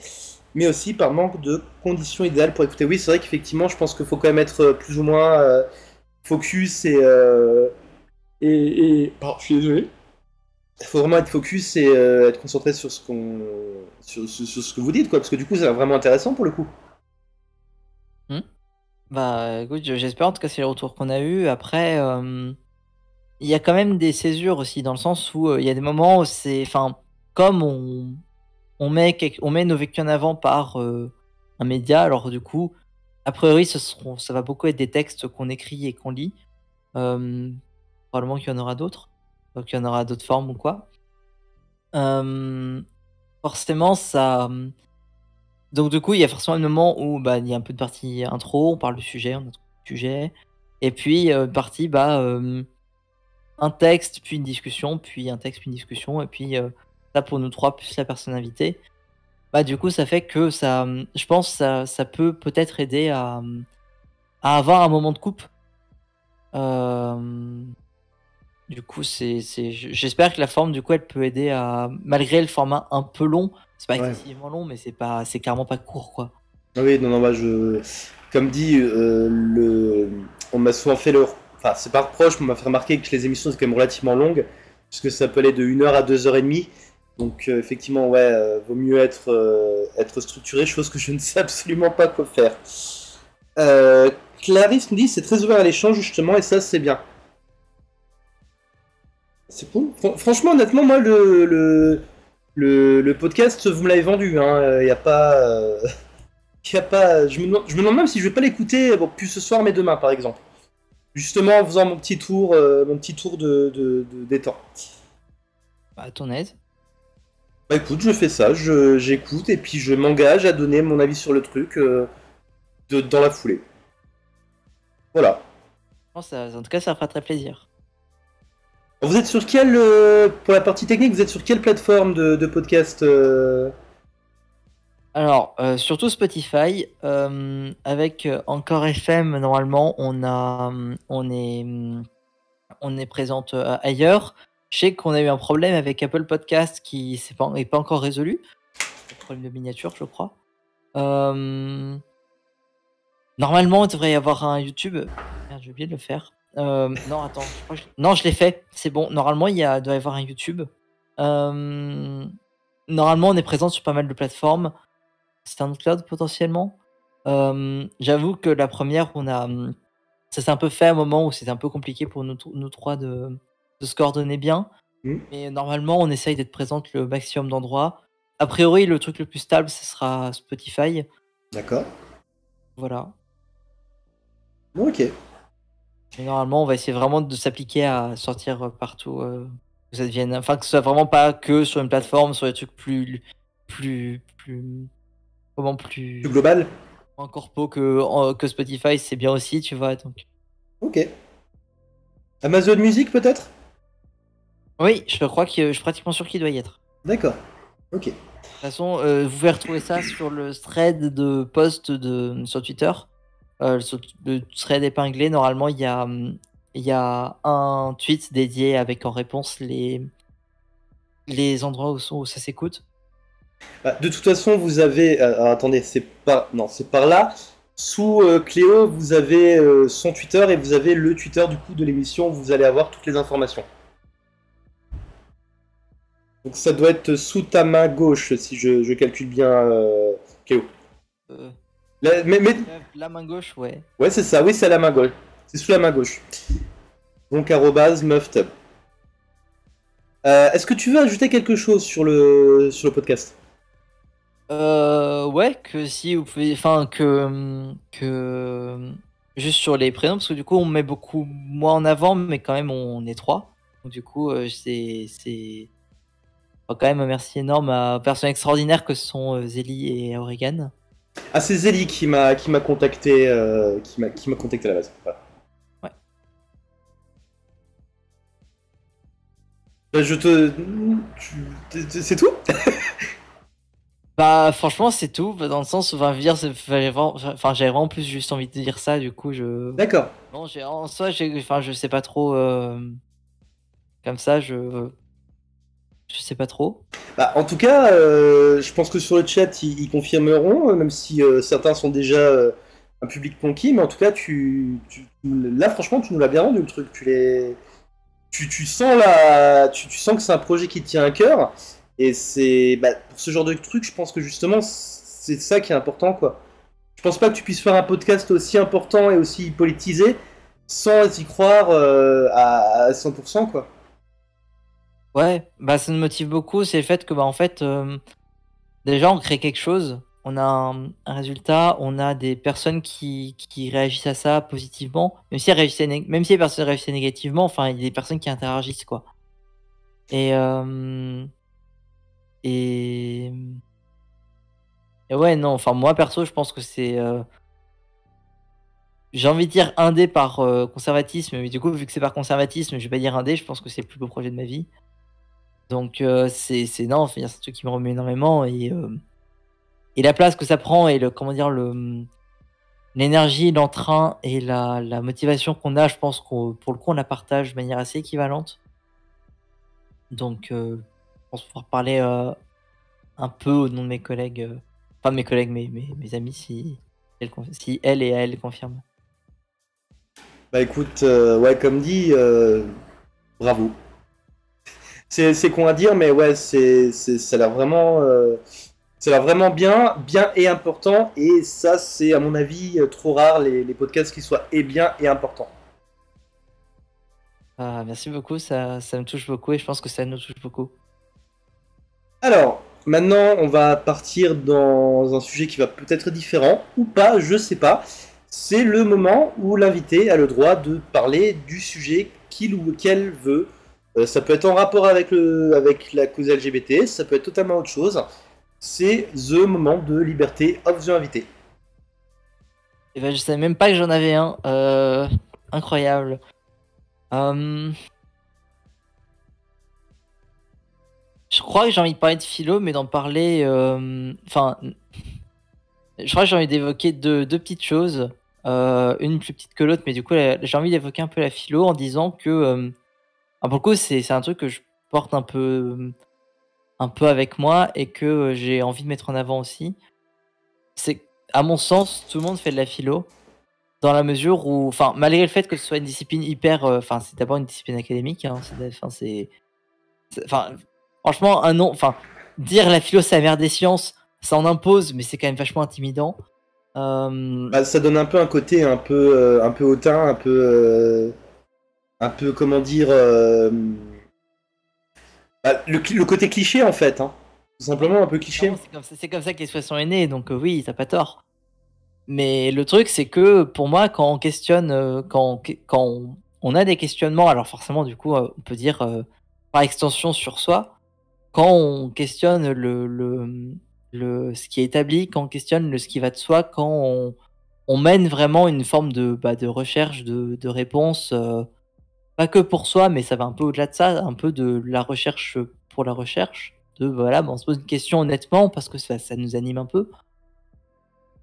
mais aussi par manque de conditions idéales pour écouter. Oui, c'est vrai qu'effectivement, je pense qu'il faut quand même être plus ou moins focus Pardon, je suis désolé. Il faut vraiment être focus et être concentré sur sur ce que vous dites, quoi, parce que du coup, c'est vraiment intéressant pour le coup. Hmm. Bah écoute, j'espère en tout cas c'est le retour qu'on a eu. Après, il y a quand même des césures aussi, dans le sens où il y a des moments où c'est. Enfin, comme on met nos vécus en avant par un média, alors du coup, a priori, ça va beaucoup être des textes qu'on écrit et qu'on lit. Euh, Probablement qu'il y en aura d'autres. Donc il y en aura d'autres formes ou quoi. Euh, Forcément, ça. Donc du coup, il y a forcément un moment où bah, il y a un peu de partie intro, on parle du sujet, on a trouvé le sujet. Et puis, une partie, bah, un texte, puis une discussion, puis un texte, puis une discussion. Et puis, ça pour nous trois, plus la personne invitée. Bah, du coup, ça fait que ça, je pense, ça peut peut-être aider à avoir un moment de coupe. Euh, du coup, j'espère que la forme, du coup, elle peut aider à, malgré le format un peu long, c'est pas Ouais. excessivement long, mais c'est carrément pas court, quoi. Ah oui, non, non, bah, comme dit, on m'a souvent fait le. Enfin, c'est pas reproche, mais on m'a fait remarquer que les émissions sont quand même relativement longues, puisque ça peut aller de 1 heure à 2 heures et demie. Donc, effectivement, ouais, vaut mieux être structuré, chose que je ne sais absolument pas quoi faire. Clarisse nous dit c'est très ouvert à l'échange, justement, et ça, c'est bien. C'est cool. Franchement, honnêtement, moi, le podcast, vous me l'avez vendu, hein. Il y a pas. Y a pas... je me demande même si je vais pas l'écouter, bon, plus ce soir, mais demain, par exemple. Justement, en faisant mon petit tour des temps. Bah, à ton aise. Bah écoute, je fais ça, j'écoute et puis je m'engage à donner mon avis sur le truc dans la foulée. Voilà. En tout cas, ça fera très plaisir. Vous êtes sur pour la partie technique, vous êtes sur quelle plateforme de podcast Alors, surtout Spotify, avec Encore FM, normalement, on est présente ailleurs. Je sais qu'on a eu un problème avec Apple Podcast qui n'est pas encore résolu. Un problème de miniature, je crois. Normalement, il devrait y avoir un YouTube. Merde, j'ai oublié de le faire. Non, attends. Non, je l'ai fait. C'est bon. Normalement, doit y avoir un YouTube. Normalement, on est présent sur pas mal de plateformes. C'est un cloud potentiellement. J'avoue que la première, ça s'est un peu fait à un moment où c'était un peu compliqué pour nous trois de se coordonner bien. Hmm. Mais normalement, on essaye d'être présente le maximum d'endroits. A priori, le truc le plus stable, ce sera Spotify. D'accord. Voilà. Bon, ok. Mais normalement, on va essayer vraiment de s'appliquer à sortir partout où ça devienne. Enfin, que ce soit vraiment pas que sur une plateforme, sur des trucs plus, comment Plus plus global. en corpo que Spotify, c'est bien aussi, tu vois. Donc. Ok. Amazon Music peut-être. Oui, je crois que je suis pratiquement sûr qu'il doit y être. D'accord. Ok. De toute façon, vous pouvez retrouver ça sur le thread de post sur Twitter. Le thread épinglé, normalement, il y a un tweet dédié avec en réponse les endroits où ça s'écoute. Bah, de toute façon, vous avez. Attendez, c'est par là. Sous Cléo, vous avez son Twitter et vous avez le Twitter du coup de l'émission. Vous allez avoir toutes les informations. Donc ça doit être sous ta main gauche si je calcule bien, Cléo. Euh, Mais la main gauche, ouais. ouais, c'est ça. Oui, c'est à la main gauche. C'est sous la main gauche. Donc @meuftub. Est-ce que tu veux ajouter quelque chose sur le podcast? Ouais, que si vous pouvez. Enfin, que. Juste sur les prénoms, parce que du coup, on met beaucoup moins en avant, mais quand même, on est trois. Donc, du coup, enfin, quand même un merci énorme à personnes extraordinaires que sont Zélie et Aurigan. Ah, c'est Zélie qui m'a contacté, qui m'a contacté à la base. Voilà. Ouais. Bah, c'est tout? Bah, franchement, c'est tout. Dans le sens où, enfin, je veux dire, j'avais vraiment plus juste envie de dire ça, du coup, D'accord. Non, en soi, enfin, je sais pas trop. Comme ça, je sais pas trop. Bah, en tout cas, je pense que sur le chat, ils confirmeront, même si certains sont déjà un public conquis, mais en tout cas, là, franchement, tu nous l'as bien rendu le truc. tu sens tu sens que c'est un projet qui te tient à cœur. Et c'est pour ce genre de truc, je pense que justement, c'est ça qui est important, quoi. Je pense pas que tu puisses faire un podcast aussi important et aussi politisé sans y croire à 100%, quoi. Ouais, bah ça nous motive beaucoup, c'est le fait que bah en fait déjà on crée quelque chose, on a un résultat, on a des personnes qui réagissent à ça positivement, même si elles réagissaient même si les personnes réagissaient négativement, enfin il y a des personnes qui interagissent quoi. Et et, et ouais non, enfin moi perso je pense que c'est j'ai envie de dire indé par conservatisme, mais du coup vu que c'est par conservatisme, je vais pas dire indé, je pense que c'est le plus beau projet de ma vie. Donc c'est non, enfin, c'est un truc qui me remet énormément et la place que ça prend et le comment dire l'énergie, l'entrain et la motivation qu'on a, je pense qu'on pour le coup on la partage de manière assez équivalente. Donc je pense pouvoir parler un peu au nom de mes collègues, enfin mes collègues, mes amis si elle et elle confirment. Bah écoute, ouais, comme dit, bravo. C'est con à dire, mais ouais, ça a l'air vraiment, bien et important. Et ça, c'est à mon avis trop rare les podcasts qui soient et bien et importants. Ah, merci beaucoup, ça me touche beaucoup et je pense que ça nous touche beaucoup. Alors, maintenant, on va partir dans un sujet qui va peut-être différent ou pas, je sais pas. C'est le moment où l'invité a le droit de parler du sujet qu'il ou qu'elle veut. Ça peut être en rapport avec la cause LGBT, ça peut être totalement autre chose. C'est the moment de liberté of the invité. Et ben je savais même pas que j'en avais un, incroyable. Je crois que j'ai envie de parler de philo, mais d'en parler. Enfin, je crois que j'ai envie d'évoquer deux petites choses. Une plus petite que l'autre, mais du coup, j'ai envie d'évoquer un peu la philo en disant que. Pour le coup, c'est un truc que je porte un peu avec moi et que j'ai envie de mettre en avant aussi. C'est, à mon sens, tout le monde fait de la philo. Dans la mesure où. Enfin, malgré le fait que ce soit une discipline hyper. Enfin, c'est d'abord une discipline académique. Hein, enfin, franchement, un nom. Enfin, dire la philo, c'est la mère des sciences, ça en impose, mais c'est quand même vachement intimidant. Ça donne un peu un côté un peu hautain, un peu comment dire, le côté cliché en fait, hein. Tout simplement un peu cliché. C'est comme ça que l'expression est née, donc oui, t'as pas tort. Mais le truc, c'est que pour moi, quand on questionne, quand on a des questionnements, alors forcément, du coup, on peut dire par extension sur soi, quand on questionne ce qui est établi, quand on questionne ce qui va de soi, quand on mène vraiment une forme de recherche, de réponse, pas que pour soi, mais ça va un peu au-delà de ça, un peu de la recherche pour la recherche, voilà, on se pose une question honnêtement parce que ça nous anime un peu.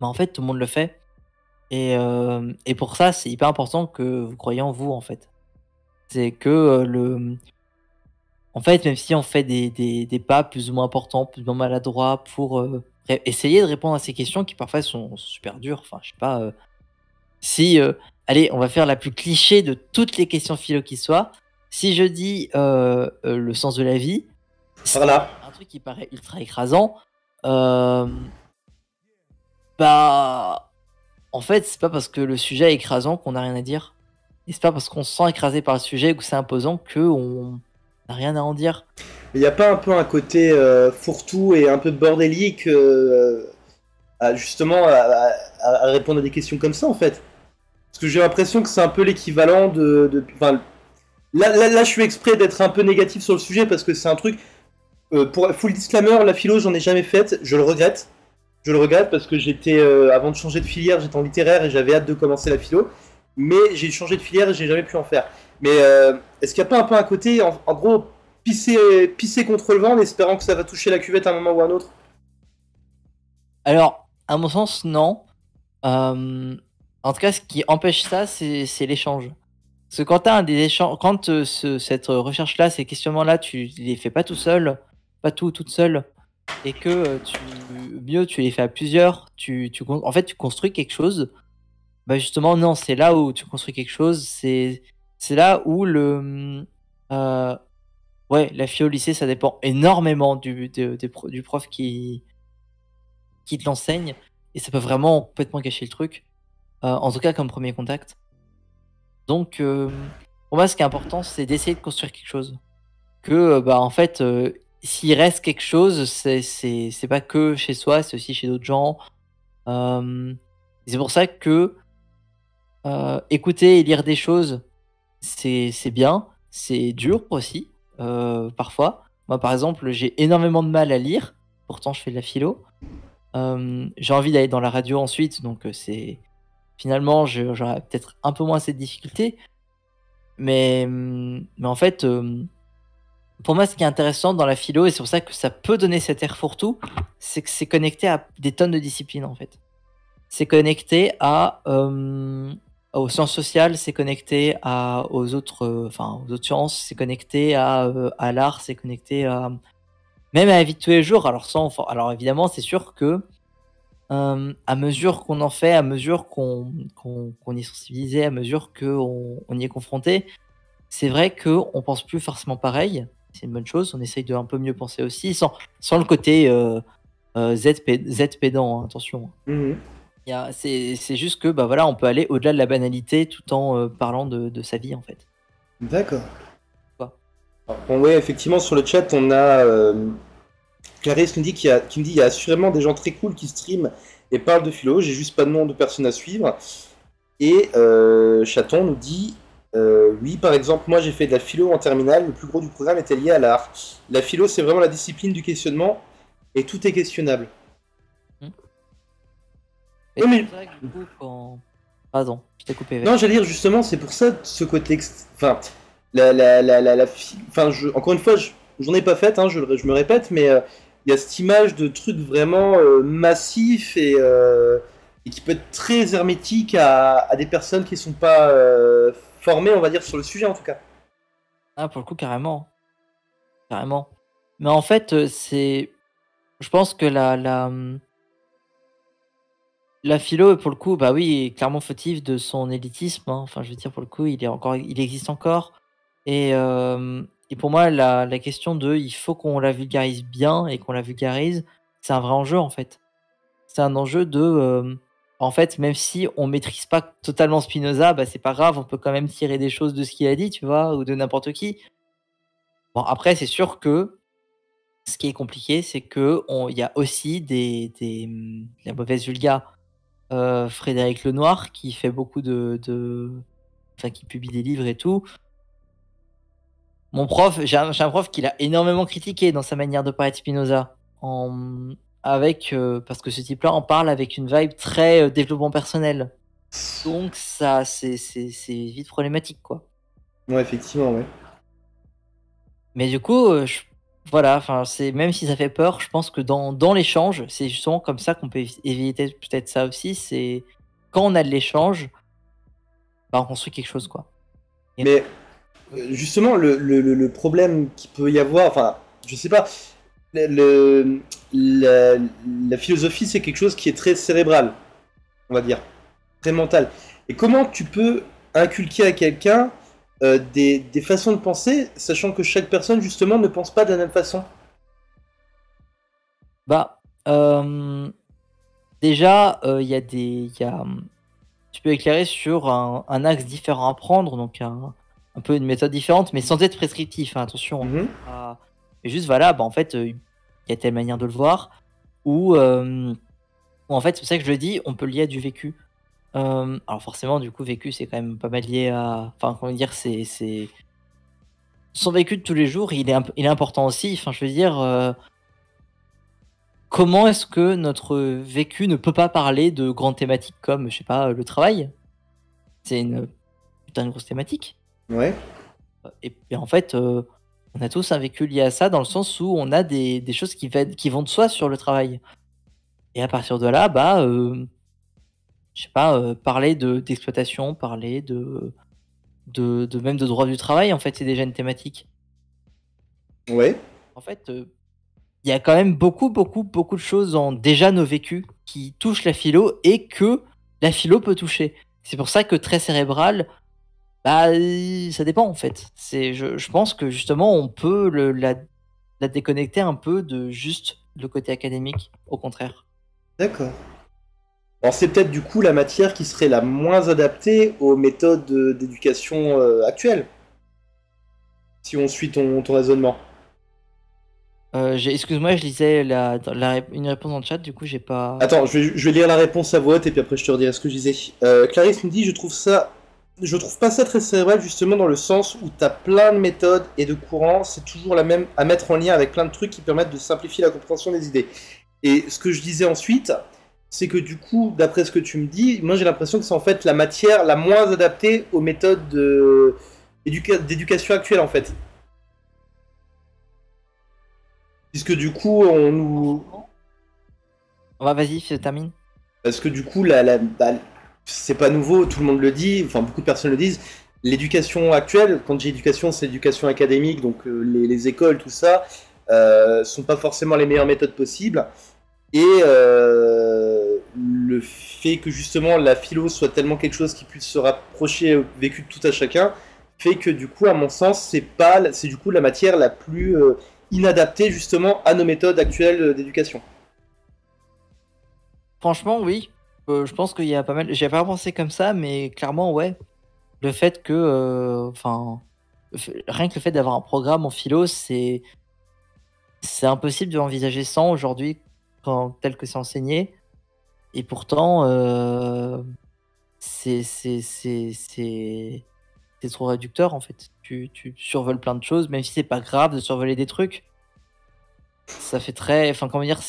Mais en fait, tout le monde le fait. Et pour ça, c'est hyper important que vous croyez en vous, en fait. C'est que en fait, même si on fait des pas plus ou moins importants, plus ou moins maladroits pour essayer de répondre à ces questions qui parfois sont super dures. Enfin, je sais pas. Si, allez, on va faire la plus cliché de toutes les questions philo qui soient. Si je dis le sens de la vie, c'est Voilà. un truc qui paraît ultra écrasant. Bah, en fait, c'est pas parce que le sujet est écrasant qu'on n'a rien à dire. Et c'est pas parce qu'on se sent écrasé par le sujet ou que c'est imposant qu'on n'a rien à en dire. Il n'y a pas un peu un côté fourre-tout et un peu bordélique justement à répondre à des questions comme ça en fait. Parce que j'ai l'impression que c'est un peu l'équivalent enfin, là, je suis exprès d'être un peu négatif sur le sujet parce que c'est un truc. Pour full disclaimer, la philo, j'en ai jamais faite. Je le regrette. Je le regrette parce que avant de changer de filière, j'étais en littéraire et j'avais hâte de commencer la philo. Mais j'ai changé de filière et j'ai jamais pu en faire. Mais est-ce qu'il n'y a pas un peu un côté, en gros, pisser contre le vent en espérant que ça va toucher la cuvette à un moment ou à un autre? Alors, à mon sens, non. En tout cas, ce qui empêche ça, c'est l'échange. Parce que quand tu as des échanges, quand cette recherche-là, ces questionnements-là, tu les fais pas tout seul, pas toute seule, et que mieux tu les fais à plusieurs, en fait, tu construis quelque chose. Bah justement, non, c'est là où tu construis quelque chose, c'est là où Euh, ouais, la philo au lycée, ça dépend énormément du prof qui te l'enseigne. Et ça peut vraiment complètement gâcher le truc. En tout cas, comme premier contact. Donc, pour moi, ce qui est important, c'est d'essayer de construire quelque chose. Que, bah, en fait, s'il reste quelque chose, c'est pas que chez soi, c'est aussi chez d'autres gens. C'est pour ça que écouter et lire des choses, c'est bien, c'est dur aussi, parfois. Moi, par exemple, j'ai énormément de mal à lire, pourtant je fais de la philo. J'ai envie d'aller dans la radio ensuite, donc c'est finalement j'aurais peut-être un peu moins cette difficulté. Mais en fait, pour moi, ce qui est intéressant dans la philo, et c'est pour ça que ça peut donner cet air fourre-tout, c'est que c'est connecté à des tonnes de disciplines en fait. C'est connecté aux sciences sociales, c'est connecté aux autres sciences, c'est connecté à l'art, c'est connecté même à la vie de tous les jours. Alors évidemment, c'est sûr que à mesure qu'on en fait, à mesure qu'on est sensibilisé, à mesure qu'on y est confronté, c'est vrai qu'on pense plus forcément pareil. C'est une bonne chose. On essaye de un peu mieux penser aussi, sans le côté Z pédant, hein, attention. Mhm. C'est juste que bah voilà, on peut aller au-delà de la banalité tout en parlant de sa vie en fait. D'accord. Quoi. Bon, ouais, effectivement, sur le chat, on a Clarisse qui me dit il y a assurément des gens très cool qui streament et parlent de philo. J'ai juste pas de nom de personne à suivre. Et Chaton nous dit oui, par exemple, moi j'ai fait de la philo en terminale. Le plus gros du programme était lié à l'art. La philo, c'est vraiment la discipline du questionnement et tout est questionnable. Et Ouais, mais- c'est vrai que du coup, Pardon, je t'ai coupé. Non, j'allais dire justement, c'est pour ça ce côté. Enfin, enfin, encore une fois, j'en ai pas fait, hein, je me répète, mais il y a cette image de truc vraiment massif et qui peut être très hermétique à des personnes qui sont pas formées, on va dire, sur le sujet en tout cas. Ah, pour le coup, carrément. Carrément. Mais en fait, je pense que la philo, pour le coup, bah oui, est clairement fautive de son élitisme, hein. Enfin, je veux dire, pour le coup, il existe encore. Et pour moi, la question il faut qu'on la vulgarise bien et qu'on la vulgarise, c'est un vrai enjeu, en fait. C'est un enjeu en fait, même si on maîtrise pas totalement Spinoza, bah c'est pas grave, on peut quand même tirer des choses de ce qu'il a dit, tu vois, ou de n'importe qui. Bon, après, c'est sûr que ce qui est compliqué, c'est il y a aussi la mauvaise vulga. Frédéric Lenoir, qui fait beaucoup enfin, qui publie des livres et tout. Mon prof, j'ai un prof qui l'a énormément critiqué dans sa manière de parler de Spinoza. Parce que ce type-là en parle avec une vibe très développement personnel. Donc, c'est vite problématique, quoi. Ouais, effectivement, ouais. Mais du coup, voilà, enfin, même si ça fait peur, je pense que dans l'échange, c'est justement comme ça qu'on peut éviter peut-être ça aussi. C'est quand on a de l'échange, bah, on construit quelque chose, quoi. Mais justement, le problème qu'il peut y avoir, enfin, je sais pas, le- la, la philosophie, c'est quelque chose qui est très cérébral, on va dire, très mental. Et comment tu peux inculquer à quelqu'un des façons de penser, sachant que chaque personne, justement, ne pense pas de la même façon? Bah, déjà, tu peux éclairer sur un axe différent à prendre, donc un peu une méthode différente, mais sans être prescriptif, hein, attention. Mhm. Mais juste, voilà, bah, en fait, il y a telle manière de le voir, ou en fait, c'est pour ça que je le dis, on peut le lier à du vécu. Alors forcément, du coup, vécu, c'est quand même pas mal lié à... Enfin, comment dire, c'est... Son vécu de tous les jours, il est important aussi. Enfin, je veux dire... Comment est-ce que notre vécu ne peut pas parler de grandes thématiques comme, je sais pas, le travail? C'est une putain de grosse thématique. Ouais. Et en fait, on a tous un vécu lié à ça, dans le sens où on a des choses qui vont de soi sur le travail. Et à partir de là, bah, je sais pas, parler d'exploitation, parler même de droit du travail, en fait, c'est déjà une thématique. Ouais. En fait, il y a quand même beaucoup, beaucoup, beaucoup de choses dans déjà nos vécus qui touchent la philo et que la philo peut toucher. C'est pour ça que très cérébral, Bah, ça dépend en fait. Je pense que justement, on peut la déconnecter un peu de juste le côté académique, au contraire. D'accord. Alors c'est peut-être du coup la matière qui serait la moins adaptée aux méthodes d'éducation actuelles, si on suit ton raisonnement. Excuse-moi, je lisais une réponse dans le chat, du coup, j'ai pas. Attends, je vais lire la réponse à voix haute et puis après je te redirai ce que je disais. Clarisse nous dit, je trouve pas ça très cérébral justement dans le sens où t'as plein de méthodes et de courants, c'est toujours la même à mettre en lien avec plein de trucs qui permettent de simplifier la compréhension des idées. Et ce que je disais ensuite, c'est que du coup, d'après ce que tu me dis, moi j'ai l'impression que c'est en fait la matière la moins adaptée aux méthodes d'éducation actuelle en fait. Puisque du coup, on nous, Vas-y, termine. parce que du coup, bah, c'est pas nouveau, tout le monde le dit, enfin beaucoup de personnes le disent. L'éducation actuelle, quand j'ai éducation, c'est l'éducation académique, donc les écoles, tout ça, sont pas forcément les meilleures méthodes possibles. Et le fait que justement la philo soit tellement quelque chose qui puisse se rapprocher au vécu de tout à chacun, fait que du coup, à mon sens, c'est du coup la matière la plus inadaptée justement à nos méthodes actuelles d'éducation. Franchement, oui. Je pense qu'il y a pas mal. J'y avais pas pensé comme ça, mais clairement, ouais. Le fait que. Enfin. Rien que le fait d'avoir un programme en philo, c'est impossible de l'envisager sans aujourd'hui, tel que c'est enseigné. Et pourtant, c'est trop réducteur en fait. Tu survoles plein de choses, même si c'est pas grave de survoler des trucs. Ça fait très. Enfin, comment dire,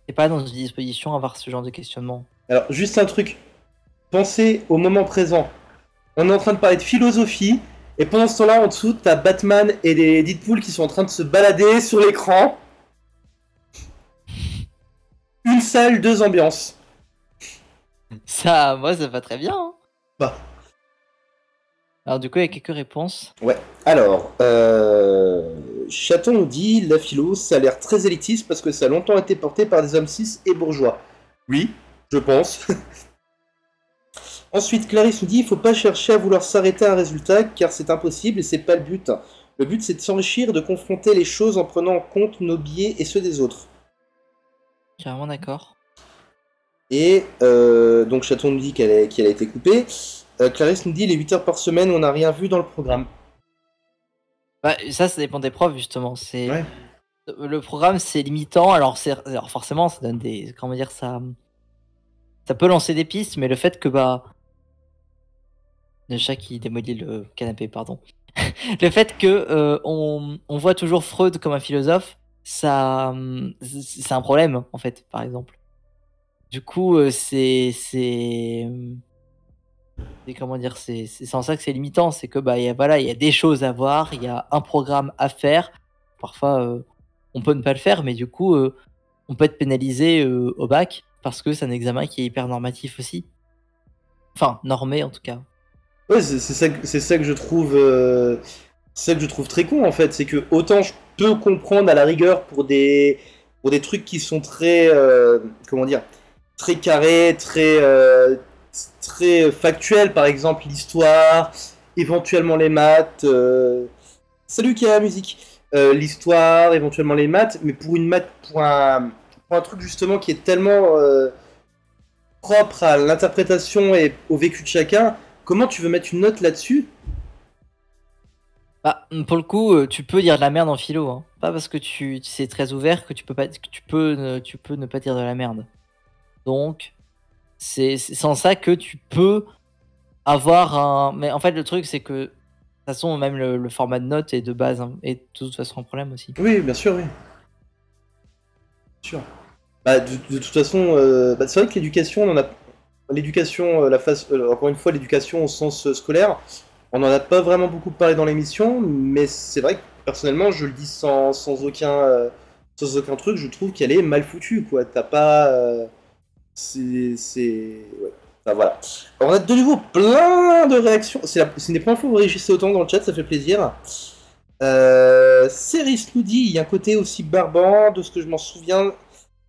t'es pas dans une disposition à avoir ce genre de questionnement. Alors, juste un truc, pensez au moment présent. On est en train de parler de philosophie, et pendant ce temps-là, en dessous, t'as Batman et les Deadpool qui sont en train de se balader sur l'écran. Une salle, deux ambiances. Ça, moi, ça va très bien. Hein. Bah. Alors, du coup, il y a quelques réponses. Ouais. Alors, Chaton nous dit la philo, ça a l'air très élitiste parce que ça a longtemps été porté par des hommes cis et bourgeois. Oui, je pense. Ensuite, Clarisse nous dit il faut pas chercher à vouloir s'arrêter à un résultat car c'est impossible et c'est pas le but. Le but c'est de s'enrichir et de confronter les choses en prenant en compte nos biais et ceux des autres. Carrément d'accord. Et donc Chaton nous dit qu'elle a été coupée. Clarisse nous dit les 8 heures par semaine, on n'a rien vu dans le programme. Bah, ça dépend des profs justement. Ouais. Le programme, c'est limitant. Alors forcément, ça donne des. Comment dire ça. Ça peut lancer des pistes, mais le fait que le chat qui démolit le canapé, pardon. Le fait que on voit toujours Freud comme un philosophe, ça, c'est un problème en fait, par exemple. Du coup, c'est comment dire, c'est en ça que c'est limitant, c'est que il y a des choses à voir, il y a un programme à faire. Parfois, on peut ne pas le faire, mais du coup, on peut être pénalisé au bac parce que c'est un examen qui est hyper normatif aussi. Enfin, normé en tout cas. Ouais, c'est ça que je trouve, c'est ça que je trouve très con en fait, c'est que autant je peux comprendre à la rigueur pour des trucs qui sont très, comment dire, très carrés, très factuels, par exemple l'histoire, éventuellement les maths. Salut qui a la musique. L'histoire, éventuellement les maths, mais pour une maths, pour un truc justement qui est tellement propre à l'interprétation et au vécu de chacun, comment tu veux mettre une note là-dessus? Bah, pour le coup, tu peux dire de la merde en philo, hein. Pas parce que c'est très ouvert que tu peux pas, que tu peux ne pas dire de la merde. Donc, c'est sans ça que tu peux avoir un. Mais en fait, le truc, c'est que de toute façon, même le format de note est de base, hein, et de toute façon un problème aussi. Oui, bien sûr, oui. Bien sûr. Bah, de toute façon, bah, c'est vrai que l'éducation, on en a. L'éducation, encore une fois, l'éducation au sens scolaire, on n'en a pas vraiment beaucoup parlé dans l'émission, mais c'est vrai que personnellement, je le dis sans aucun truc, je trouve qu'elle est mal foutue, quoi. T'as pas. Ouais. Enfin, voilà. Alors, on a de nouveau plein de réactions. C'est une des premières fois que vous réagissez autant dans le chat, ça fait plaisir. Céris nous dit il y a un côté aussi barbant, de ce que je m'en souviens,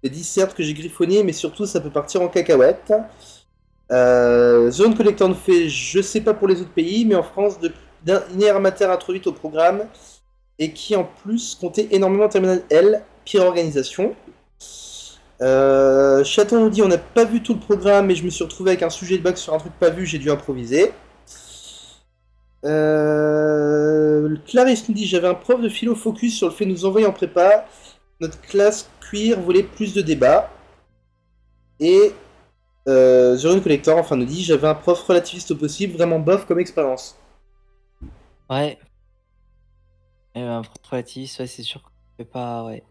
des dissertes que j'ai griffonnées, mais surtout ça peut partir en cacahuète. Zone Collector nous fait, je sais pas pour les autres pays, mais en France, une ère matière introduite au programme et qui en plus comptait énormément Terminal L, pire organisation. Chaton nous dit on n'a pas vu tout le programme, mais je me suis retrouvé avec un sujet de bac sur un truc pas vu, j'ai dû improviser. Clarisse nous dit j'avais un prof de philo focus sur le fait de nous envoyer en prépa. Notre classe cuir voulait plus de débats. Et The Rune Collector enfin nous dit j'avais un prof relativiste au possible, vraiment bof comme expérience. Ouais. Et un relativiste, ouais, c'est sûr qu'on peut pas, ouais.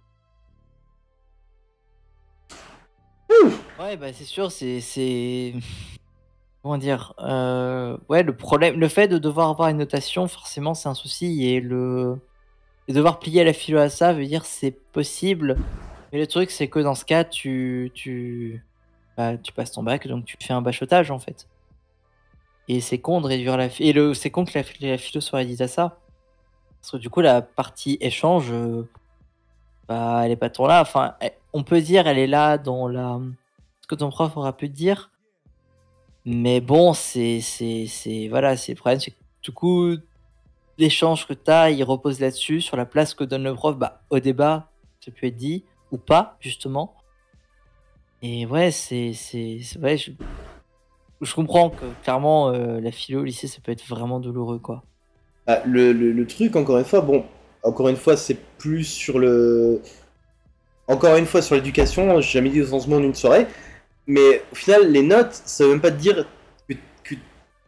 Ouais, bah c'est sûr, c'est... Comment dire ouais, le problème, le fait de devoir avoir une notation, forcément, c'est un souci. Et et devoir plier la philo à ça veut dire c'est possible. Mais le truc, c'est que dans ce cas, bah, tu passes ton bac, donc tu fais un bachotage, en fait. Et c'est con de réduire c'est con que la philo soit réduite à ça. Parce que du coup, la partie échange, bah, elle est pas trop là. Enfin, on peut dire, elle est là dans ce que ton prof aura pu te dire. Mais bon, voilà, c'est le problème, c'est que du coup, l'échange que tu as, il repose là-dessus, sur la place que donne le prof, bah, au débat, ça peut être dit, ou pas, justement. Et ouais, ouais, je comprends que clairement, la philo au lycée, ça peut être vraiment douloureux, quoi. Ah, le truc, encore une fois, bon, encore une fois, c'est plus sur le. Encore une fois, sur l'éducation, j'ai jamais dit au sens en une soirée, mais au final, les notes, ça veut même pas te dire que tu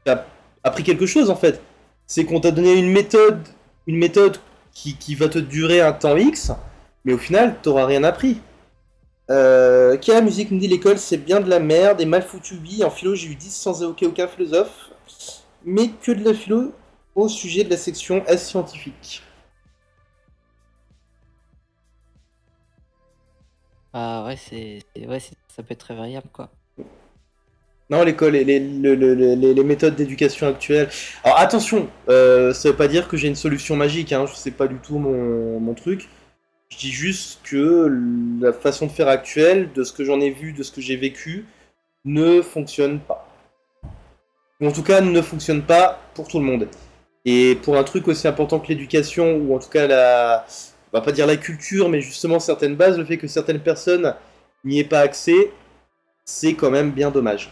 as appris quelque chose en fait. C'est qu'on t'a donné une méthode qui va te durer un temps X, mais au final, t'auras rien appris. Kia Musique nous dit l'école c'est bien de la merde et mal foutu oui. En philo, j'ai eu 10 sans évoquer aucun philosophe, mais que de la philo au sujet de la section S scientifique. Ah ouais, ouais, ça peut être très variable, quoi. Non, l'école et les méthodes d'éducation actuelles. Alors attention, ça veut pas dire que j'ai une solution magique, hein, c'est pas du tout mon truc. Je dis juste que la façon de faire actuelle, de ce que j'en ai vu, de ce que j'ai vécu, ne fonctionne pas. Ou en tout cas, ne fonctionne pas pour tout le monde. Et pour un truc aussi important que l'éducation, ou en tout cas on va pas dire la culture, mais justement certaines bases, le fait que certaines personnes n'y aient pas accès, c'est quand même bien dommage.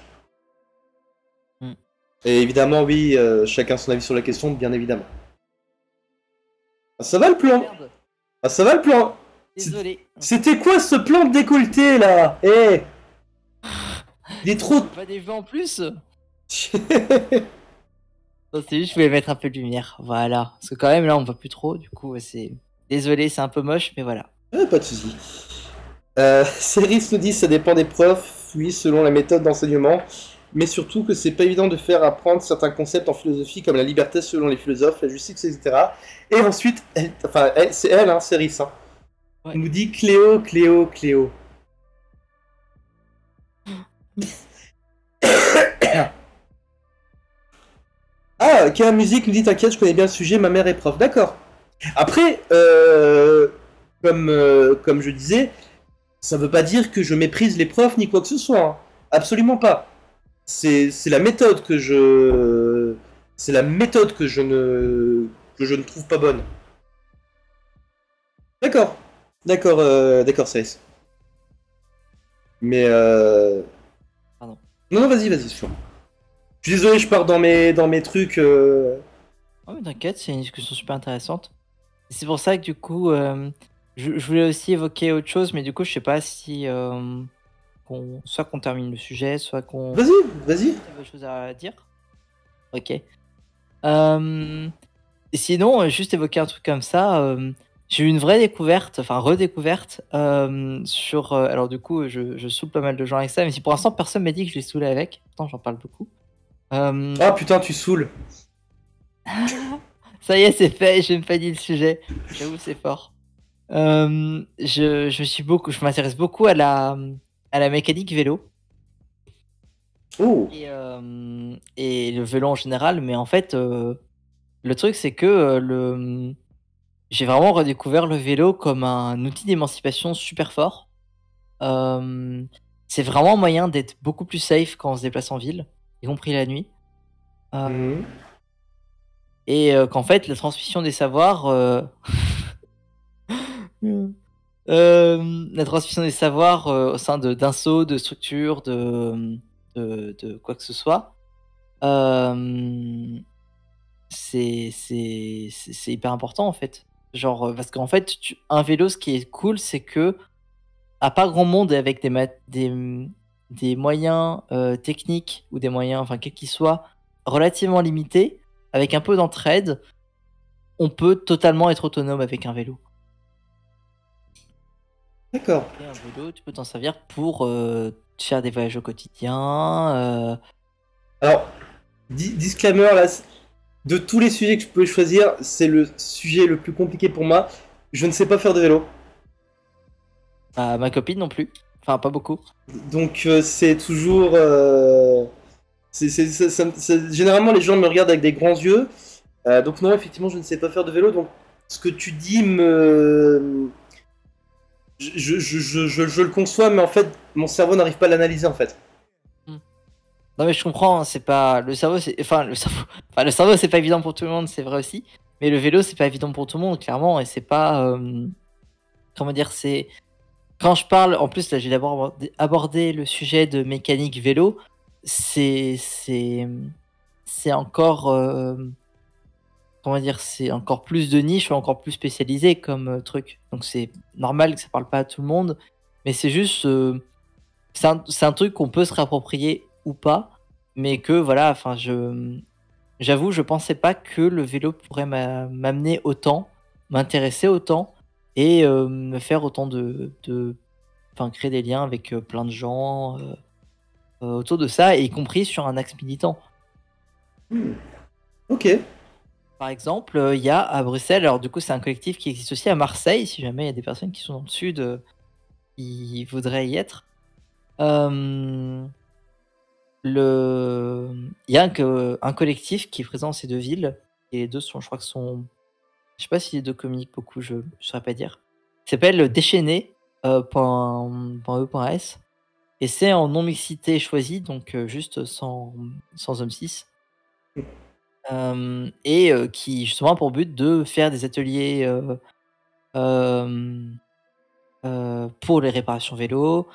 Et évidemment, oui, chacun son avis sur la question, bien évidemment. Ah, ça va le plan? Merde. Ah, ça va le plan? Désolé. C'était quoi ce plan de décolleté là? Eh, il est trop. Pas des vents en plus. Non, c'est juste, je voulais mettre un peu de lumière. Voilà. Parce que quand même, là, on voit plus trop. Du coup, c'est... Désolé, c'est un peu moche, mais voilà. Pas de soucis. Céris nous dit ça dépend des profs, oui, selon la méthode d'enseignement, mais surtout que c'est pas évident de faire apprendre certains concepts en philosophie comme la liberté selon les philosophes, la justice, etc. Et ensuite, c'est elle, hein, Céris, hein. Ouais. Elle nous dit Cléo. Ah, K Musique nous dit t'inquiète, je connais bien le sujet, ma mère est prof. D'accord. Après, comme je disais, ça veut pas dire que je méprise les profs ni quoi que ce soit, hein. Absolument pas. C'est la méthode que je. C'est la méthode que je ne trouve pas bonne. D'accord. D'accord, Cés. Mais Pardon. Non, vas-y, je suis désolé, je pars dans mes trucs. Oh, mais t'inquiète, c'est une discussion super intéressante. C'est pour ça que du coup, je voulais aussi évoquer autre chose, mais du coup, je sais pas si soit qu'on termine le sujet, soit qu'on... Vas-y. T'as autre chose à dire? Ok. Et sinon, juste évoquer un truc comme ça, j'ai eu une vraie découverte, enfin redécouverte, sur... alors du coup, je saoule pas mal de gens avec ça, mais si pour l'instant, personne m'a dit que je les saoulais avec, pourtant j'en parle beaucoup. Ah putain, tu saoules. Ça y est, c'est fait, j'ai même pas dit le sujet. J'avoue, c'est fort. Je m'intéresse beaucoup à la mécanique vélo. Oh. Et le vélo en général, mais en fait, le truc, c'est que j'ai vraiment redécouvert le vélo comme un outil d'émancipation super fort. c'est vraiment un moyen d'être beaucoup plus safe quand on se déplace en ville, y compris la nuit. Mhm. Et qu'en fait, la transmission des savoirs, la transmission des savoirs au sein d'un saut, de structure, de quoi que ce soit, euh, c'est hyper important en fait. Genre, parce qu'en fait, un vélo, ce qui est cool, c'est que à pas grand monde et avec des moyens techniques ou des moyens, enfin, quels qu'ils soient, relativement limités, avec un peu d'entraide, on peut totalement être autonome avec un vélo. D'accord. Et un vélo, tu peux t'en servir pour faire des voyages au quotidien. Alors, disclaimer, là, de tous les sujets que je pouvais choisir, c'est le sujet le plus compliqué pour moi. Je ne sais pas faire de vélo. Ma copine non plus. Enfin, pas beaucoup. Donc, c'est toujours. Généralement, les gens me regardent avec des grands yeux. Donc, non, effectivement, je ne sais pas faire de vélo. Donc, ce que tu dis me. Je le conçois, mais en fait, mon cerveau n'arrive pas à l'analyser en fait. Non mais je comprends, hein, c'est pas le cerveau, enfin le cerveau c'est pas évident pour tout le monde, c'est vrai aussi. Mais le vélo c'est pas évident pour tout le monde clairement et c'est pas comment dire, c'est quand je parle en plus là j'ai d'abord abordé le sujet de mécanique vélo, c'est encore comment dire, c'est encore plus de niche ou encore plus spécialisé comme truc. Donc c'est normal que ça parle pas à tout le monde, mais c'est juste c'est un truc qu'on peut se réapproprier ou pas, mais que voilà, enfin j'avoue, je pensais pas que le vélo pourrait m'amener autant, m'intéresser autant et me faire autant enfin créer des liens avec plein de gens autour de ça, et y compris sur un axe militant. Hmm. Ok. Par exemple, il y a à Bruxelles, alors du coup c'est un collectif qui existe aussi à Marseille, si jamais il y a des personnes qui sont dans le sud qui voudraient y être. Euh, Il y a un collectif qui est présent dans ces deux villes, et les deux sont, je crois que sont, je sais pas si les deux communiquent beaucoup, je saurais pas dire. Il s'appelle Déchaîné, .e.s, et c'est en non-mixité choisie, donc juste sans homme 6. Et qui justement a pour but de faire des ateliers euh, pour les réparations vélo,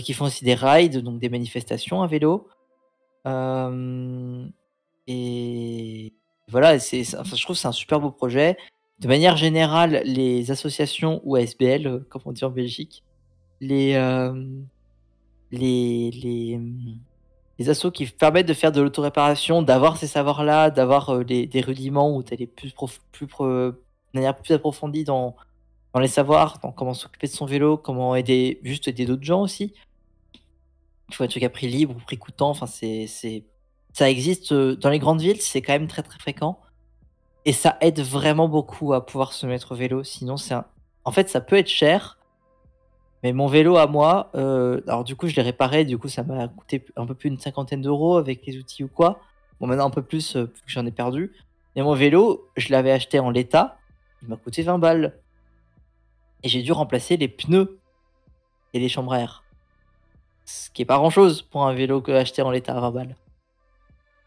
qui font aussi des rides, donc des manifestations à vélo. Et voilà, enfin, je trouve que c'est un super beau projet. De manière générale, les associations ou ASBL, comme on dit en Belgique, les, euh, les assos qui permettent de faire de l'autoréparation, d'avoir ces savoirs-là, d'avoir des rudiments où tu as de manière plus approfondie dans les savoirs, dans comment s'occuper de son vélo, comment juste aider d'autres gens aussi. Il faut un truc à prix libre ou prix coûtant. Enfin, ça existe dans les grandes villes, c'est quand même très très fréquent. Et ça aide vraiment beaucoup à pouvoir se mettre au vélo. Sinon, en fait, ça peut être cher. Mais mon vélo à moi, alors du coup, je l'ai réparé. Du coup, ça m'a coûté un peu plus d'une cinquantaine d'euros avec les outils ou quoi. Bon, maintenant un peu plus, vu que j'en ai perdu. Mais mon vélo, je l'avais acheté en l'état. Il m'a coûté 20 balles. Et j'ai dû remplacer les pneus et les chambres à air. Ce qui est pas grand chose pour un vélo que acheté en l'état à 20 balles.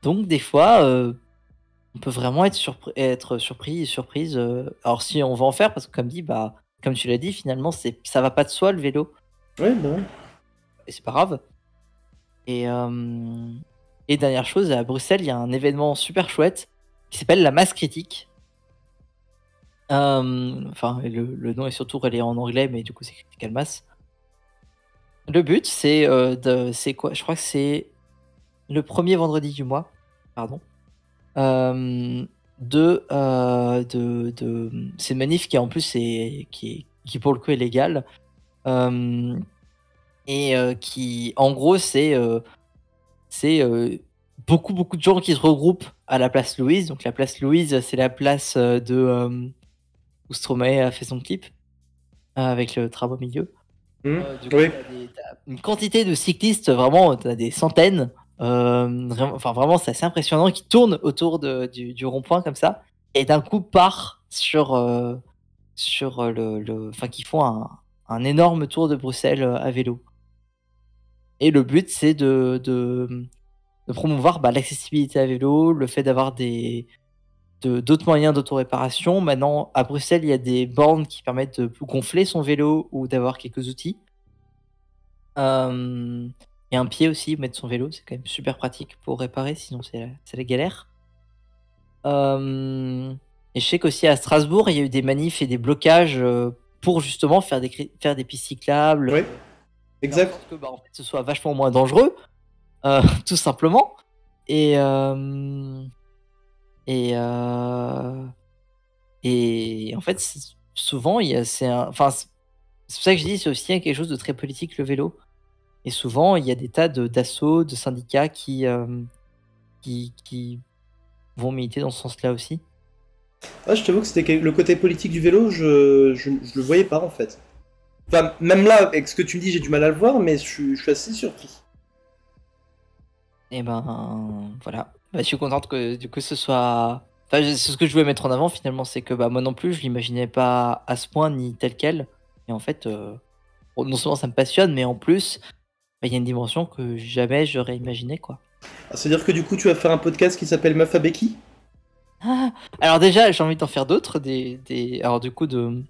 Donc, des fois, on peut vraiment être surpris et surprise. Alors, si on va en faire, parce que comme dit, bah, comme tu l'as dit, finalement, ça va pas de soi le vélo. Ouais, bah ouais. Et c'est pas grave. Et dernière chose, à Bruxelles, il y a un événement super chouette qui s'appelle la masse critique. Enfin, le nom est surtout relayé en anglais, mais du coup, c'est Critical Mass. Le but, c'est quoi? Je crois que c'est le premier vendredi du mois, pardon. C'est une manif qui en plus qui pour le coup est légale. Et qui en gros c'est beaucoup de gens qui se regroupent à la place Louise. Donc la place Louise, c'est la place où Stromae a fait son clip avec le tram au milieu. Hmm. Du coup, Oui. t'as une quantité de cyclistes, vraiment, t'as des centaines. Enfin, vraiment, c'est assez impressionnant, qui tournent autour du rond-point comme ça, et d'un coup part sur enfin, qui font un énorme tour de Bruxelles à vélo. Et le but, c'est de promouvoir l'accessibilité à vélo, le fait d'avoir d'autres moyens d'autoréparation. Maintenant, à Bruxelles, il y a des bornes qui permettent de gonfler son vélo ou d'avoir quelques outils. Et un pied aussi, mettre son vélo, c'est quand même super pratique pour réparer, sinon c'est la galère. Et je sais qu'aussi à Strasbourg, il y a eu des manifs et des blocages pour justement faire des pistes cyclables. Oui, exact. Pour que en fait, ce soit vachement moins dangereux, tout simplement. Et en fait, souvent, enfin, c'est pour ça que je dis, c'est aussi quelque chose de très politique, le vélo. Et souvent, il y a des tas d'assauts, de syndicats qui vont militer dans ce sens-là aussi. Ah, je t'avoue que c'était le côté politique du vélo, je le voyais pas en fait. Enfin, même là, avec ce que tu me dis, j'ai du mal à le voir, mais je suis assez surpris. Et ben, voilà. Je suis contente que du coup ce soit. Enfin, c'est ce que je voulais mettre en avant finalement, c'est que moi non plus, je l'imaginais pas à ce point ni tel quel. Et en fait, non seulement ça me passionne, mais en plus, il y a une dimension que jamais j'aurais imaginé, quoi. Ah, c'est-à-dire que du coup, tu vas faire un podcast qui s'appelle Meuf à Becky? Alors déjà, j'ai envie d'en faire d'autres. Alors du coup, de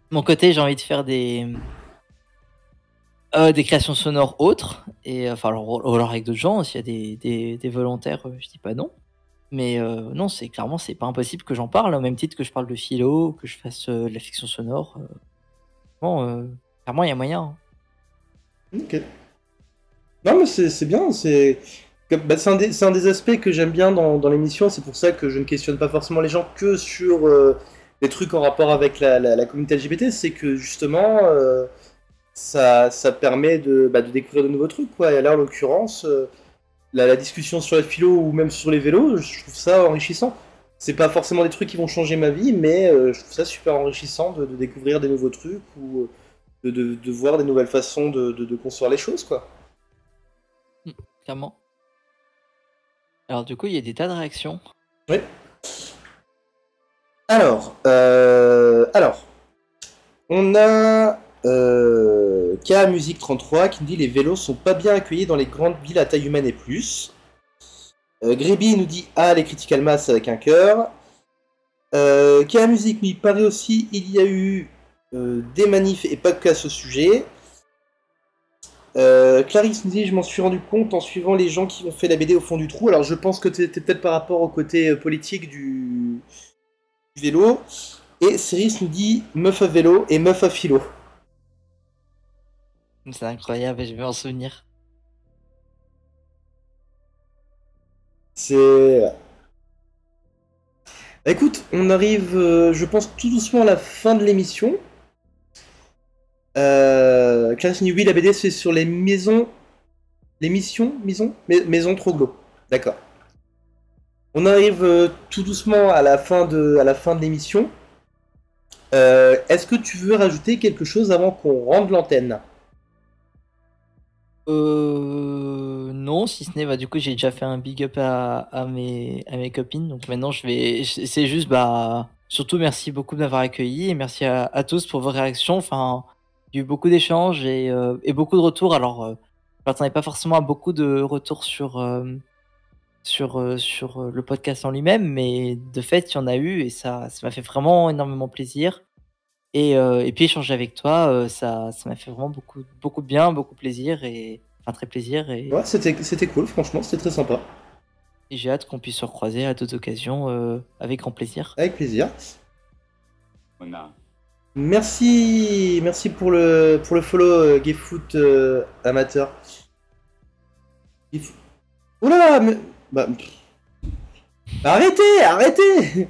mon côté, j'ai envie de faire des créations sonores autres. Et enfin, alors avec d'autres gens, s'il y a des volontaires, je dis pas non. Mais non, clairement, c'est pas impossible que j'en parle, au même titre que je parle de philo, que je fasse de la fiction sonore. Bon, clairement, il y a moyen. Hein. Ok. Non, mais c'est bien, c'est un des aspects que j'aime bien dans l'émission, c'est pour ça que je ne questionne pas forcément les gens que sur les trucs en rapport avec la communauté LGBT, c'est que justement, ça permet de découvrir de nouveaux trucs, quoi. Et là, en l'occurrence, la discussion sur la philo ou même sur les vélos, je trouve ça enrichissant. C'est pas forcément des trucs qui vont changer ma vie, mais je trouve ça super enrichissant de découvrir des nouveaux trucs ou de voir des nouvelles façons de concevoir les choses, quoi. Clairement. Alors du coup, il y a des tas de réactions. Oui. Alors, on a K Musique 33 qui nous dit les vélos sont pas bien accueillis dans les grandes villes à taille humaine et plus. Gréby nous dit les critical mass avec un cœur. K Musique nous paraît aussi il y a eu des manifs et pas que à ce sujet. Clarisse nous dit je m'en suis rendu compte en suivant les gens qui ont fait la BD au fond du trou. Alors je pense que c'était peut-être par rapport au côté politique du vélo. Et Céris nous dit meuf à vélo et meuf à philo. C'est incroyable, je vais m'en souvenir. C'est... Écoute, on arrive, je pense, tout doucement à la fin de l'émission. Clarisse nous dit oui, la BD c'est sur les maisons... Les maisons Troglo. D'accord. On arrive tout doucement à la fin de l'émission. Est-ce que tu veux rajouter quelque chose avant qu'on rende l'antenne? Non, si ce n'est, du coup, j'ai déjà fait un big up à mes copines. Donc maintenant, c'est juste, surtout merci beaucoup de m'avoir accueilli et merci à tous pour vos réactions. Enfin, il y a eu beaucoup d'échanges et beaucoup de retours. Alors, je m'attendais pas forcément à beaucoup de retours sur le podcast en lui-même, mais de fait, il y en a eu et ça m'a fait vraiment énormément plaisir. Et puis échanger avec toi, ça m'a fait vraiment beaucoup de bien, beaucoup de plaisir et enfin très plaisir et Ouais, c'était cool, franchement, c'était très sympa. j'ai hâte qu'on puisse se recroiser à d'autres occasions avec grand plaisir. Avec plaisir. Merci pour le follow Gayfoot amateur. Oula, mais... arrêtez.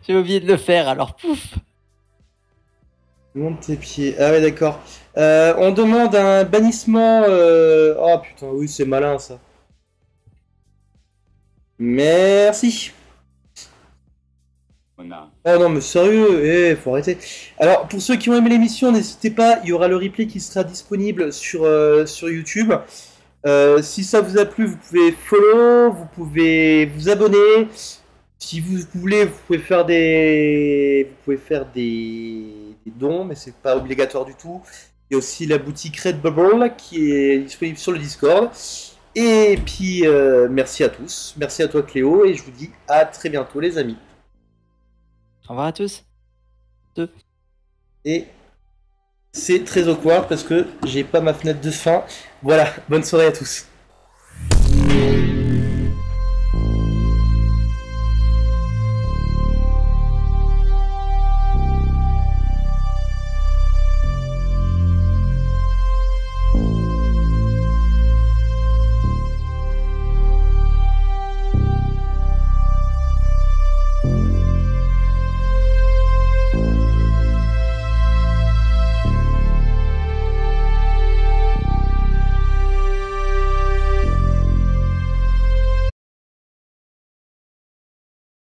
J'ai oublié de le faire, alors pouf. Monte tes pieds. Ah ouais, d'accord. On demande un bannissement. Oh putain, oui, c'est malin ça. Merci. Oh non, mais sérieux, faut arrêter. Alors, pour ceux qui ont aimé l'émission, n'hésitez pas, il y aura le replay qui sera disponible sur YouTube. Si ça vous a plu, vous pouvez follow, vous pouvez vous abonner. Si vous voulez, vous pouvez faire des dons, mais c'est pas obligatoire du tout. Il y a aussi la boutique Redbubble qui est disponible sur le Discord. Et puis, merci à tous. Merci à toi, Cléo. Et je vous dis à très bientôt, les amis. Au revoir à tous. Deux. Et c'est très awkward parce que j'ai pas ma fenêtre de fin. Voilà, bonne soirée à tous.